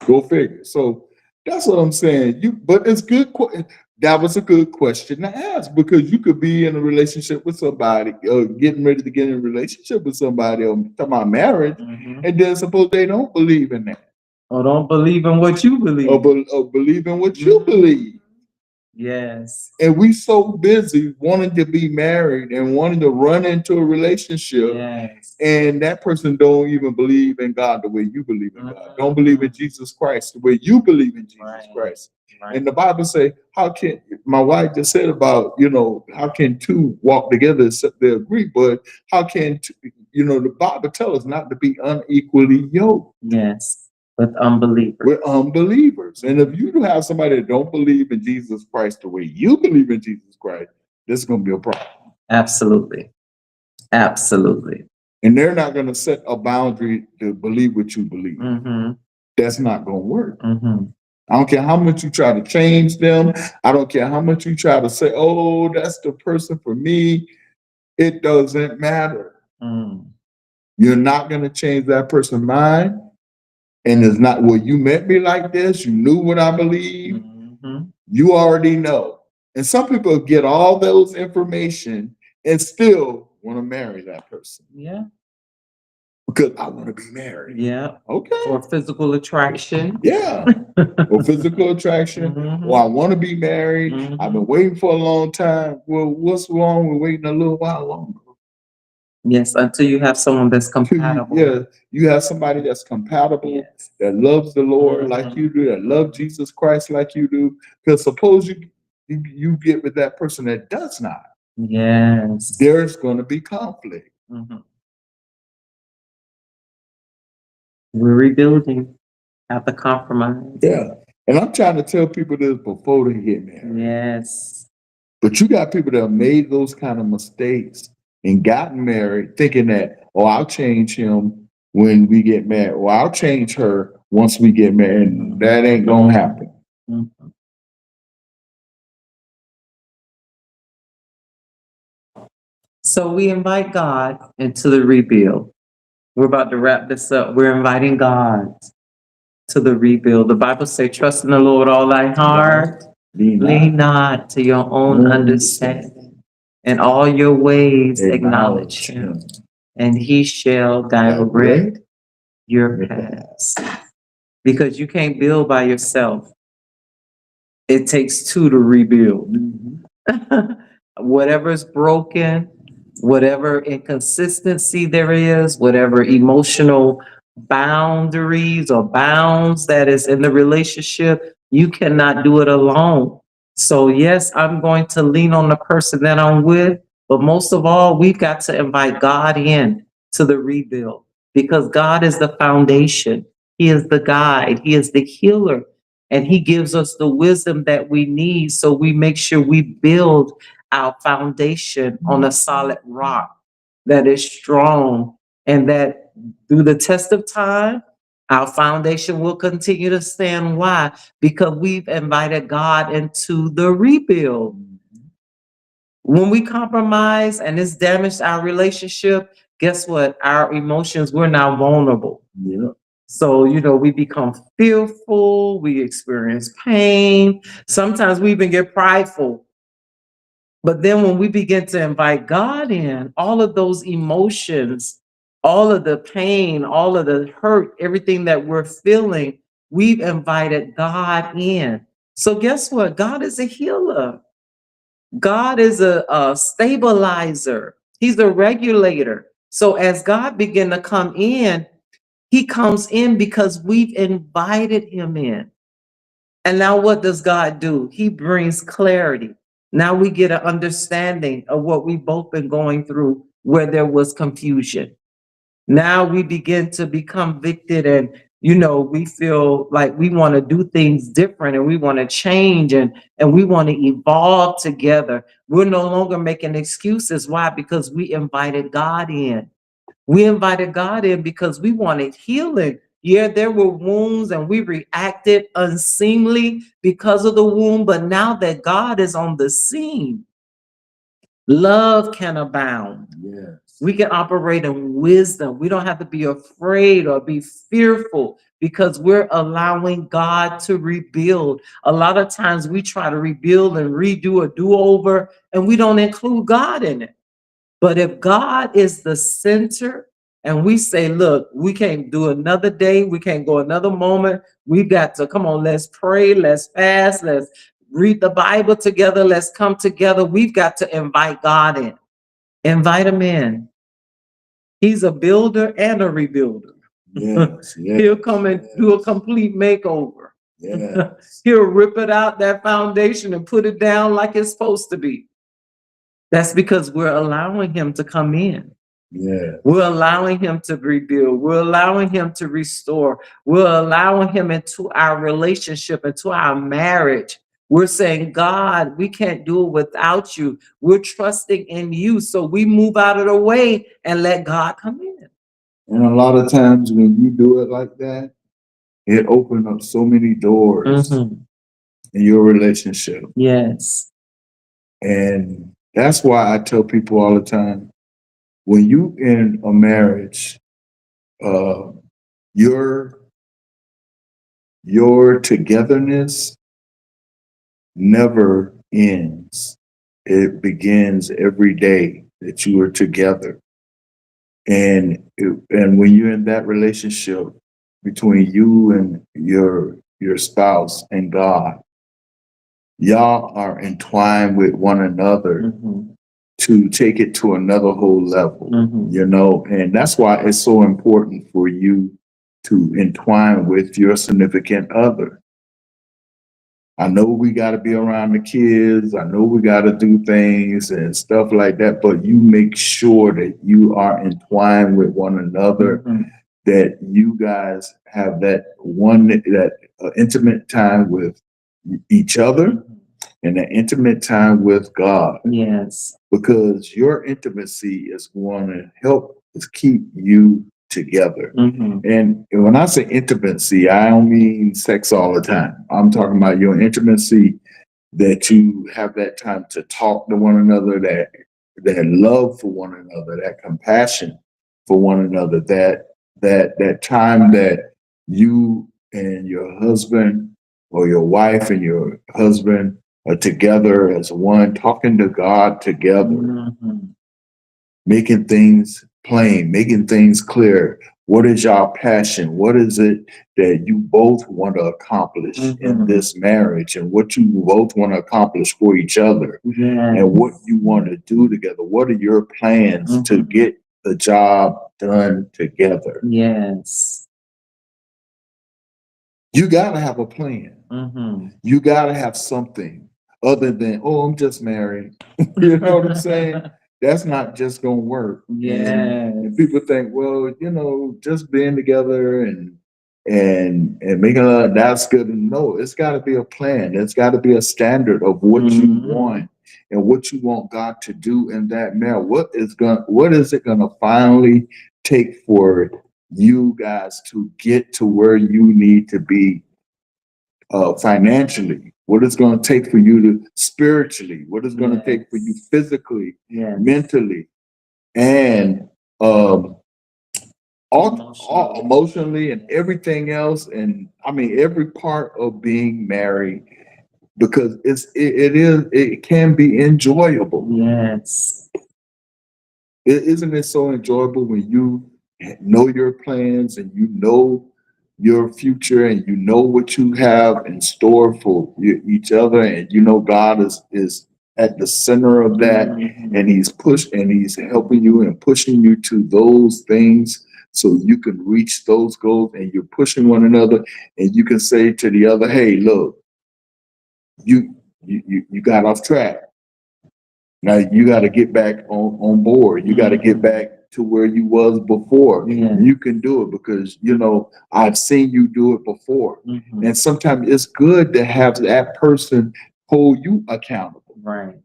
go figure. So that's what I'm saying. But it's good. That was a good question to ask, because you could be in a relationship with somebody, getting ready to get in a relationship with somebody, or talking about marriage, and then suppose they don't believe in that, or don't believe in what you believe, or believe in what you believe. Yes. And we so busy wanting to be married and wanting to run into a relationship, and that person don't even believe in God the way you believe in God. Don't believe in Jesus Christ the way you believe in Jesus Christ. And the Bible say, how can, my wife just said about, how can two walk together except they agree? But how can, the Bible tells us not to be unequally yoked. Yes. With unbelievers. With unbelievers. And if you have somebody that don't believe in Jesus Christ the way you believe in Jesus Christ, this is going to be a problem. Absolutely. Absolutely. And they're not going to set a boundary to believe what you believe. That's not going to work. I don't care how much you try to change them. I don't care how much you try to say, oh, that's the person for me. It doesn't matter. You're not going to change that person's mind. And it's not, well, you met me like this. You knew what I believe. Mhm. You already know. And some people get all those information and still want to marry that person Yeah. because I want to be married. Yeah. Okay. Or physical attraction. Yeah. Or physical attraction. Mhm. Or I want to be married. Mhm. I've been waiting for a long time. Well, what's wrong with waiting a little while longer? Yes, until you have someone that's compatible. Yeah, you have somebody that's compatible, Yes. that loves the Lord like Mhm. you do, that loves Jesus Christ like you do. Because suppose you get with that person that does not, Yes. there's going to be conflict. Mhm. We're rebuilding. Have to compromise. Yeah, and I'm trying to tell people this before they get married. Yes. But you got people that have made those kind of mistakes and gotten married, thinking that, oh, I'll change him when we get married, or I'll change her once we get married. And that ain't gonna happen. Mhm. So we invite God into the rebuild. We're about to wrap this up. We're inviting God to the rebuild. The Bible says, trust in the Lord all thy heart. Lean not to your own understanding. In all your ways acknowledge him, and he shall direct your paths. Because you can't build by yourself. It takes two to rebuild. Whatever is broken, whatever inconsistency there is, whatever emotional boundaries or bounds that is in the relationship, you cannot do it alone. So yes, I'm going to lean on the person that I'm with, but most of all, we've got to invite God in to the rebuild because God is the foundation. He is the guide. He is the healer. And he gives us the wisdom that we need. So we make sure we build our foundation on a solid rock that is strong and that through the test of time, our foundation will continue to stand. Why? Because we've invited God into the rebuild. When we compromise and it's damaged our relationship, guess what? Our emotions, we're now vulnerable. Yeah. So, we become fearful, we experience pain. Sometimes we even get prideful. But then when we begin to invite God in, all of those emotions, all of the pain, all of the hurt, everything that we're feeling, we've invited God in. So guess what? God is a healer. God is a stabilizer. He's a regulator. So as God begin to come in, he comes in because we've invited him in. And now what does God do? He brings clarity. Now we get an understanding of what we've both been going through where there was confusion. Now we begin to become convicted and, we feel like we want to do things different and we want to change and we want to evolve together. We're no longer making excuses. Why? Because we invited God in. We invited God in because we wanted healing. Yeah, there were wounds and we reacted unseemly because of the wound. But now that God is on the scene, love can abound. Yes. We can operate in wisdom. We don't have to be afraid or be fearful because we're allowing God to rebuild. A lot of times we try to rebuild and redo a do-over and we don't include God in it. But if God is the center and we say, look, we can't do another day, we can't go another moment, we got to come on, let's pray, let's fast, let's read the Bible together, let's come together. We've got to invite God in. Invite him in. He's a builder and a rebuilder. Yes. Yes. He'll come and do a complete makeover. Yes. He'll rip it out that foundation and put it down like it's supposed to be. That's because we're allowing him to come in. Yeah. We're allowing him to rebuild. We're allowing him to restore. We're allowing him into our relationship, into our marriage. We're saying, God, we can't do it without you. We're trusting in you. So we move out of the way and let God come in. And a lot of times when you do it like that, it opens up so many doors in your relationship. Yes. And that's why I tell people all the time, when you in a marriage, your your togetherness never ends. It begins every day that you are together. And when you're in that relationship between you and your spouse and God, y'all are entwined with one another to take it to another whole level, you know, and that's why it's so important for you to entwine with your significant other. I know we got to be around the kids. I know we got to do things and stuff like that, but you make sure that you are entwined with one another, that you guys have that intimate time with each other and an intimate time with God. Yes. Because your intimacy is going to help us keep you together. And when I say intimacy, I don't mean sex all the time. I'm talking about your intimacy, that you have that time to talk to one another, that love for one another, that compassion for one another, that time that you and your husband or your wife and your husband are together as one, talking to God together, making things plain, making things clear. What is your passion? What is it that you both want to accomplish in this marriage, and what you both want to accomplish for each other, and what you want to do together? What are your plans to get the job done together? Yes. You got to have a plan. You got to have something other than, oh, I'm just married. You know what I'm saying? That's not just gonna work. And people think, well, you know, just being together and making love, that's good. No, it's got to be a plan. It's got to be a standard of what you want and what you want God to do in that marriage. What is it gonna finally take for you guys to get to where you need to be financially? What it's going to take for you to spiritually? What it's going to take for you physically, mentally, and all emotionally, and everything else? And I mean, every part of being married, because it can be enjoyable. Yes. Isn't it so enjoyable when you know your plans and you know your future and you know what you have in store for each other, and you know God is at the center of that, and he's helping you and pushing you to those things so you can reach those goals, and you're pushing one another, and you can say to the other, hey, look, you got off track. Now you got to get back on board. You got to get back to where you was before. You can do it because, you know, I've seen you do it before. And sometimes it's good to have that person hold you accountable. Right.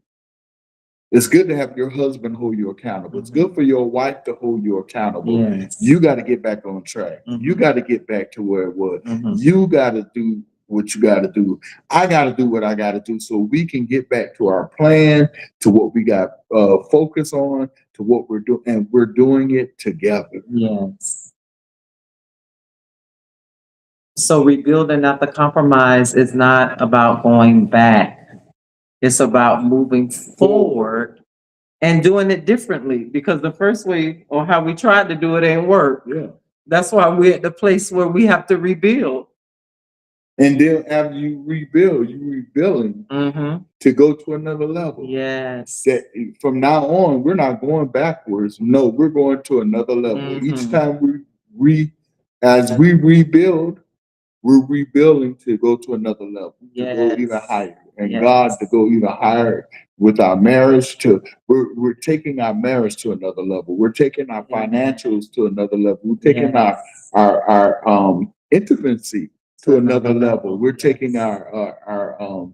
It's good to have your husband hold you accountable. It's good for your wife to hold you accountable. You got to get back on track. You got to get back to where it was. You got to do what you got to do. I got to do what I got to do so we can get back to our plan, to what we got focus on, to what we're doing, and we're doing it together. Yes. So rebuilding after compromise is not about going back. It's about moving forward and doing it differently, because the first way or how we tried to do it ain't work. That's why we're at the place where we have to rebuild. And then after you rebuild, you're rebuilding to go to another level. Yes. That from now on, we're not going backwards. No, we're going to another level. Each time as we rebuild, we're rebuilding to go to another level, to go even higher. And God to go even higher with our marriage. We're taking our marriage to another level. We're taking our financials to another level. We're taking our intimacy to another level. We're taking our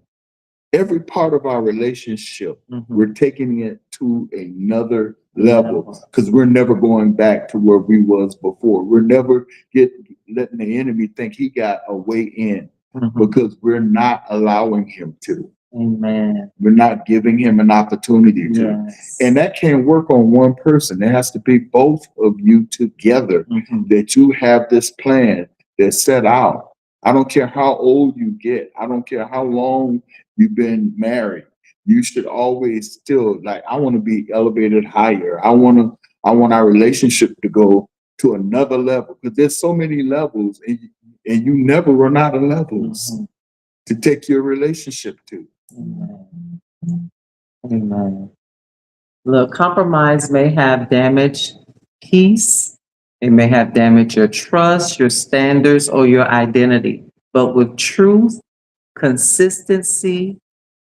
every part of our relationship. We're taking it to another level, because we're never going back to where we was before. We're never letting the enemy think he got a way in, because we're not allowing him to. Amen. We're not giving him an opportunity to. And that can't work on one person. It has to be both of you together, that you have this plan that's set out. I don't care how old you get. I don't care how long you've been married. You should always still like, I want to be elevated higher. I want our relationship to go to another level, because there's so many levels, and you never run out of levels to take your relationship to. Amen. Amen. Look, compromise may have damaged peace. It may have damaged your trust, your standards, or your identity. But with truth, consistency,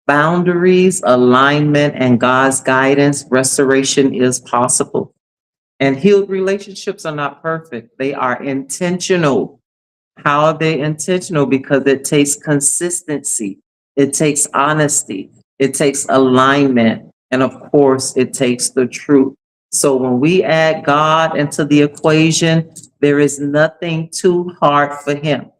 boundaries, alignment, and God's guidance, restoration is possible. And healed relationships are not perfect. They are intentional. How are they intentional? Because it takes consistency. It takes honesty. It takes alignment. And of course, it takes the truth. So when we add God into the equation, there is nothing too hard for him.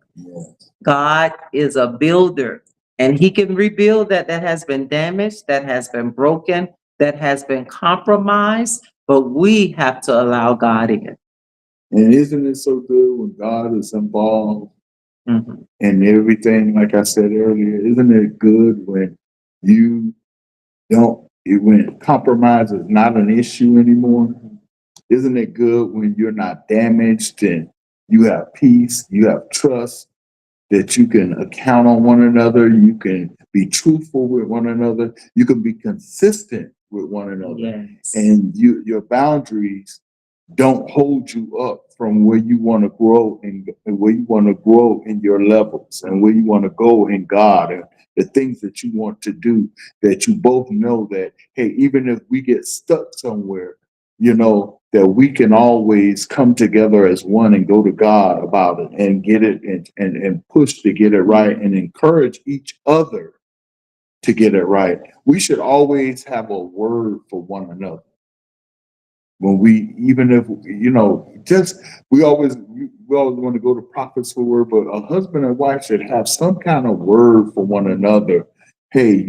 God is a builder, and he can rebuild that has been damaged, that has been broken, that has been compromised, but we have to allow God in. And isn't it so good when God is involved in everything? Like I said earlier, isn't it good when when compromise is not an issue anymore? Isn't it good when you're not damaged and you have peace, you have trust, that you can account on one another, you can be truthful with one another, you can be consistent with one another, Yes. and your boundaries don't hold you up from where you want to grow and where you want to grow in your levels and where you want to go in God and the things that you want to do, that you both know that, hey, even if we get stuck somewhere, that we can always come together as one and go to God about it and get it and push to get it right and encourage each other to get it right. We should always have a word for one another. When even if, we always want to go to prophets for word, but a husband and wife should have some kind of word for one another. Hey,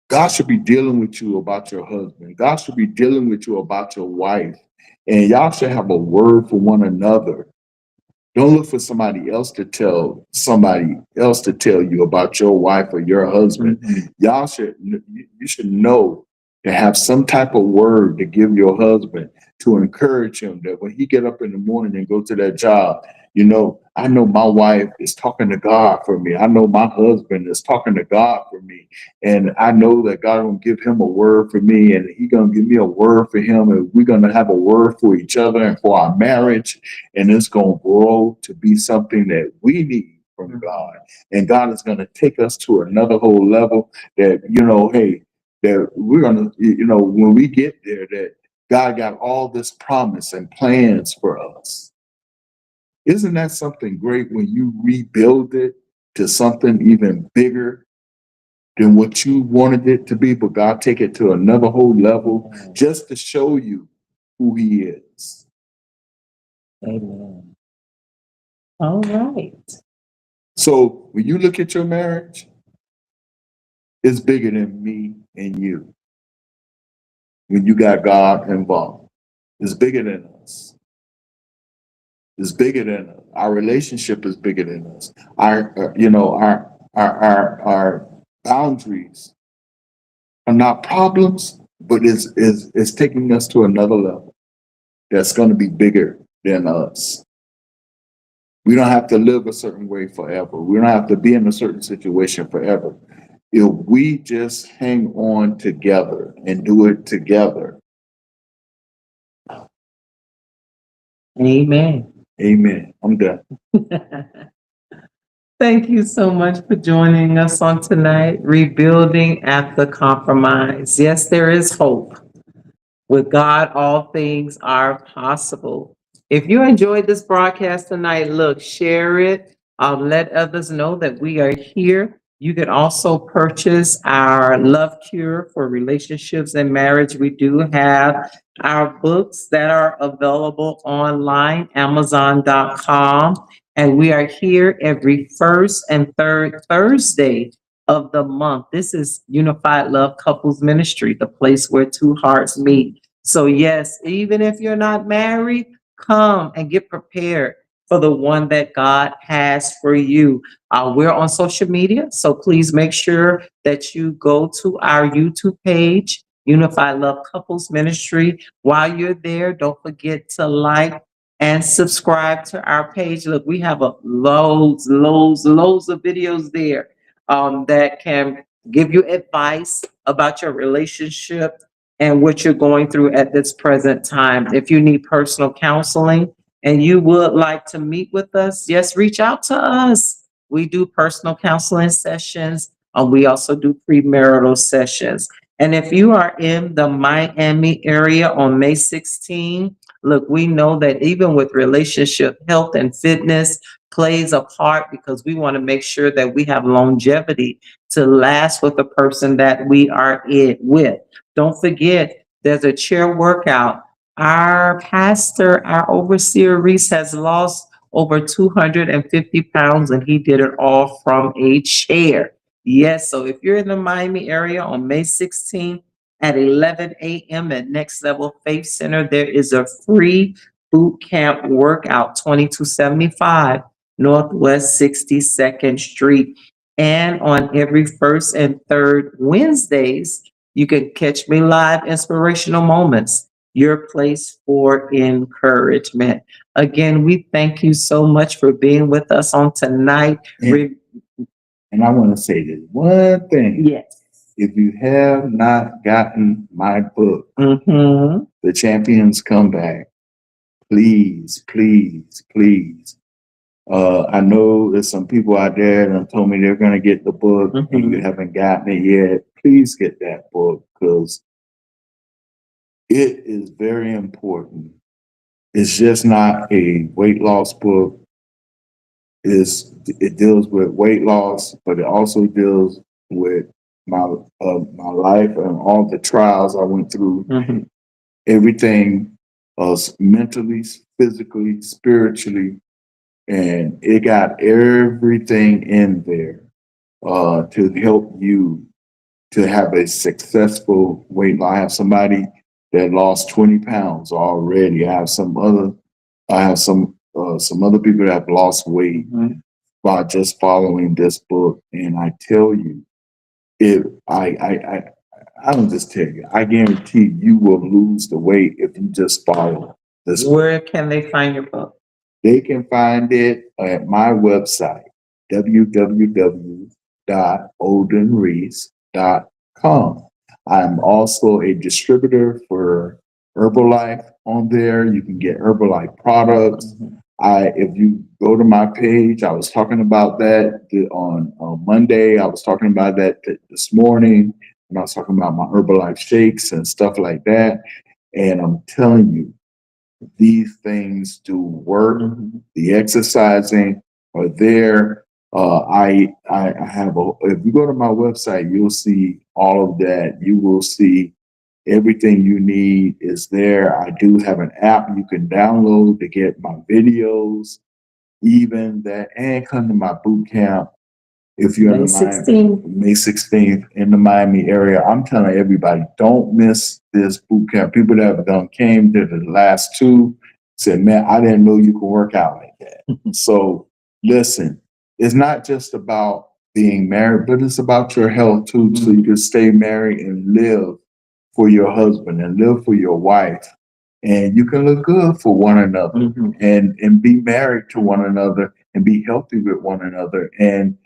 God should be dealing with you about your husband. God should be dealing with you about your wife. And y'all should have a word for one another. Don't look for somebody else to tell you about your wife or your husband. You should know to have some type of word to give your husband to encourage him, that when he get up in the morning and go to that job, I know my wife is talking to God for me. I know my husband is talking to God for me. And I know that God will give him a word for me, and he's going to give me a word for him. And we're going to have a word for each other and for our marriage. And it's going to grow to be something that we need from God. And God is going to take us to another whole level that, that we're going to, when we get there, that God got all this promise and plans for us. Isn't that something great when you rebuild it to something even bigger than what you wanted it to be, but God take it to another whole level just to show you who he is? Amen. All right. So when you look at your marriage, it's bigger than me and you. When you got God involved, it's bigger than us. Is bigger than us. Our relationship is bigger than us. Our boundaries are not problems, but it's taking us to another level that's going to be bigger than us. We don't have to live a certain way forever. We don't have to be in a certain situation forever. If we just hang on together and do it together. Amen. Amen. I'm done. Thank you so much for joining us on tonight, Rebuilding After Compromise. Yes, there is hope. With God, all things are possible. If you enjoyed this broadcast tonight, look, share it. Let others know that we are here. You can also purchase our Love Cure for Relationships and Marriage. We do have our books that are available online, Amazon.com. And we are here every first and third Thursday of the month. This is Unified Love Couples Ministry, the place where two hearts meet. So yes, even if you're not married, come and get prepared for the one that God has for you. We're on social media, so please make sure that you go to our YouTube page, Unified Love Couples Ministry. While you're there, don't forget to like and subscribe to our page. Look, we have loads of videos there that can give you advice about your relationship and what you're going through at this present time. If you need personal counseling and you would like to meet with us, yes, reach out to us. We do personal counseling sessions. We also do premarital sessions. And if you are in the Miami area on May 16, look, we know that even with relationship health and fitness plays a part, because we want to make sure that we have longevity to last with the person that we are with. Don't forget, there's a chair workout. Our pastor, our overseer Reese, has lost over 250 pounds, and he did it all from a chair. Yes, so if you're in the Miami area on May 16th at 11 a.m. at Next Level Faith Center, there is a free boot camp workout, 2275 Northwest 62nd Street. And on every first and third Wednesdays, you can catch me live, Inspirational Moments, your place for encouragement. Again, we thank you so much for being with us on tonight. And I want to say this one thing. Yes. If you have not gotten my book, Mm-hmm. The Champions Comeback, please, please, please. I know there's some people out there that told me they're going to get the book and you haven't gotten it yet. Please get that book, because it is very important. It's just not a weight loss book. It deals with weight loss, but it also deals with my life and all the trials I went through. Everything, mentally, physically, spiritually, and it got everything in there to help you to have a successful weight loss. I have somebody that lost 20 pounds already. I have some other people that have lost weight by just following this book. And I tell you, I don't just tell you, I guarantee you will lose the weight if you just follow this. Where can they find your book? They can find it at my website, www.oldenreese.com. I'm also a distributor for Herbalife on there. You can get Herbalife products. If you go to my page, I was talking about that on Monday. I was talking about that this morning, and I was talking about my Herbalife shakes and stuff like that. And I'm telling you, these things do work. The exercising are there. I have if you go to my website, you'll see all of that. You will see everything you need is there. I do have an app you can download to get my videos, even that, and come to my boot camp. If you're in the May 16th in the Miami area, I'm telling everybody, don't miss this boot camp. People that have came to the last two said, man, I didn't know you could work out like that. So listen, it's not just about being married, but it's about your health too. So you can stay married and live for your husband and live for your wife. And you can look good for one another and be married to one another and be healthy with one another and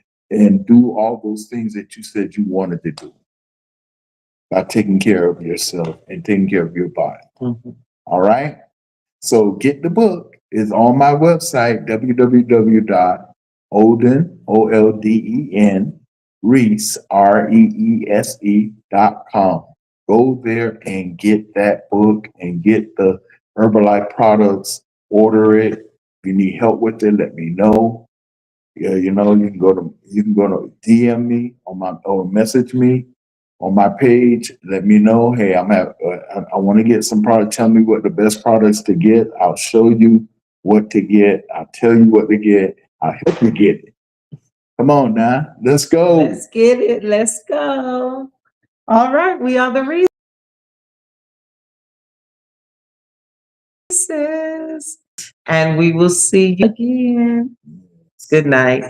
do all those things that you said you wanted to do by taking care of yourself and taking care of your body. All right? So get the book. It's on my website, www.olden, O-L-D-E-N, Reese, REESE.com. Go there and get that book and get the Herbalife products. Order it. If you need help with it, let me know. Yeah, you can go to DM me or message me on my page. Let me know. Hey, I want to get some product. Tell me what the best products to get. I'll show you what to get. I'll tell you what to get. I'll help you get it. Come on now, let's go. Let's get it. Let's go. All right, we are the Reese's. And we will see you again. Good night.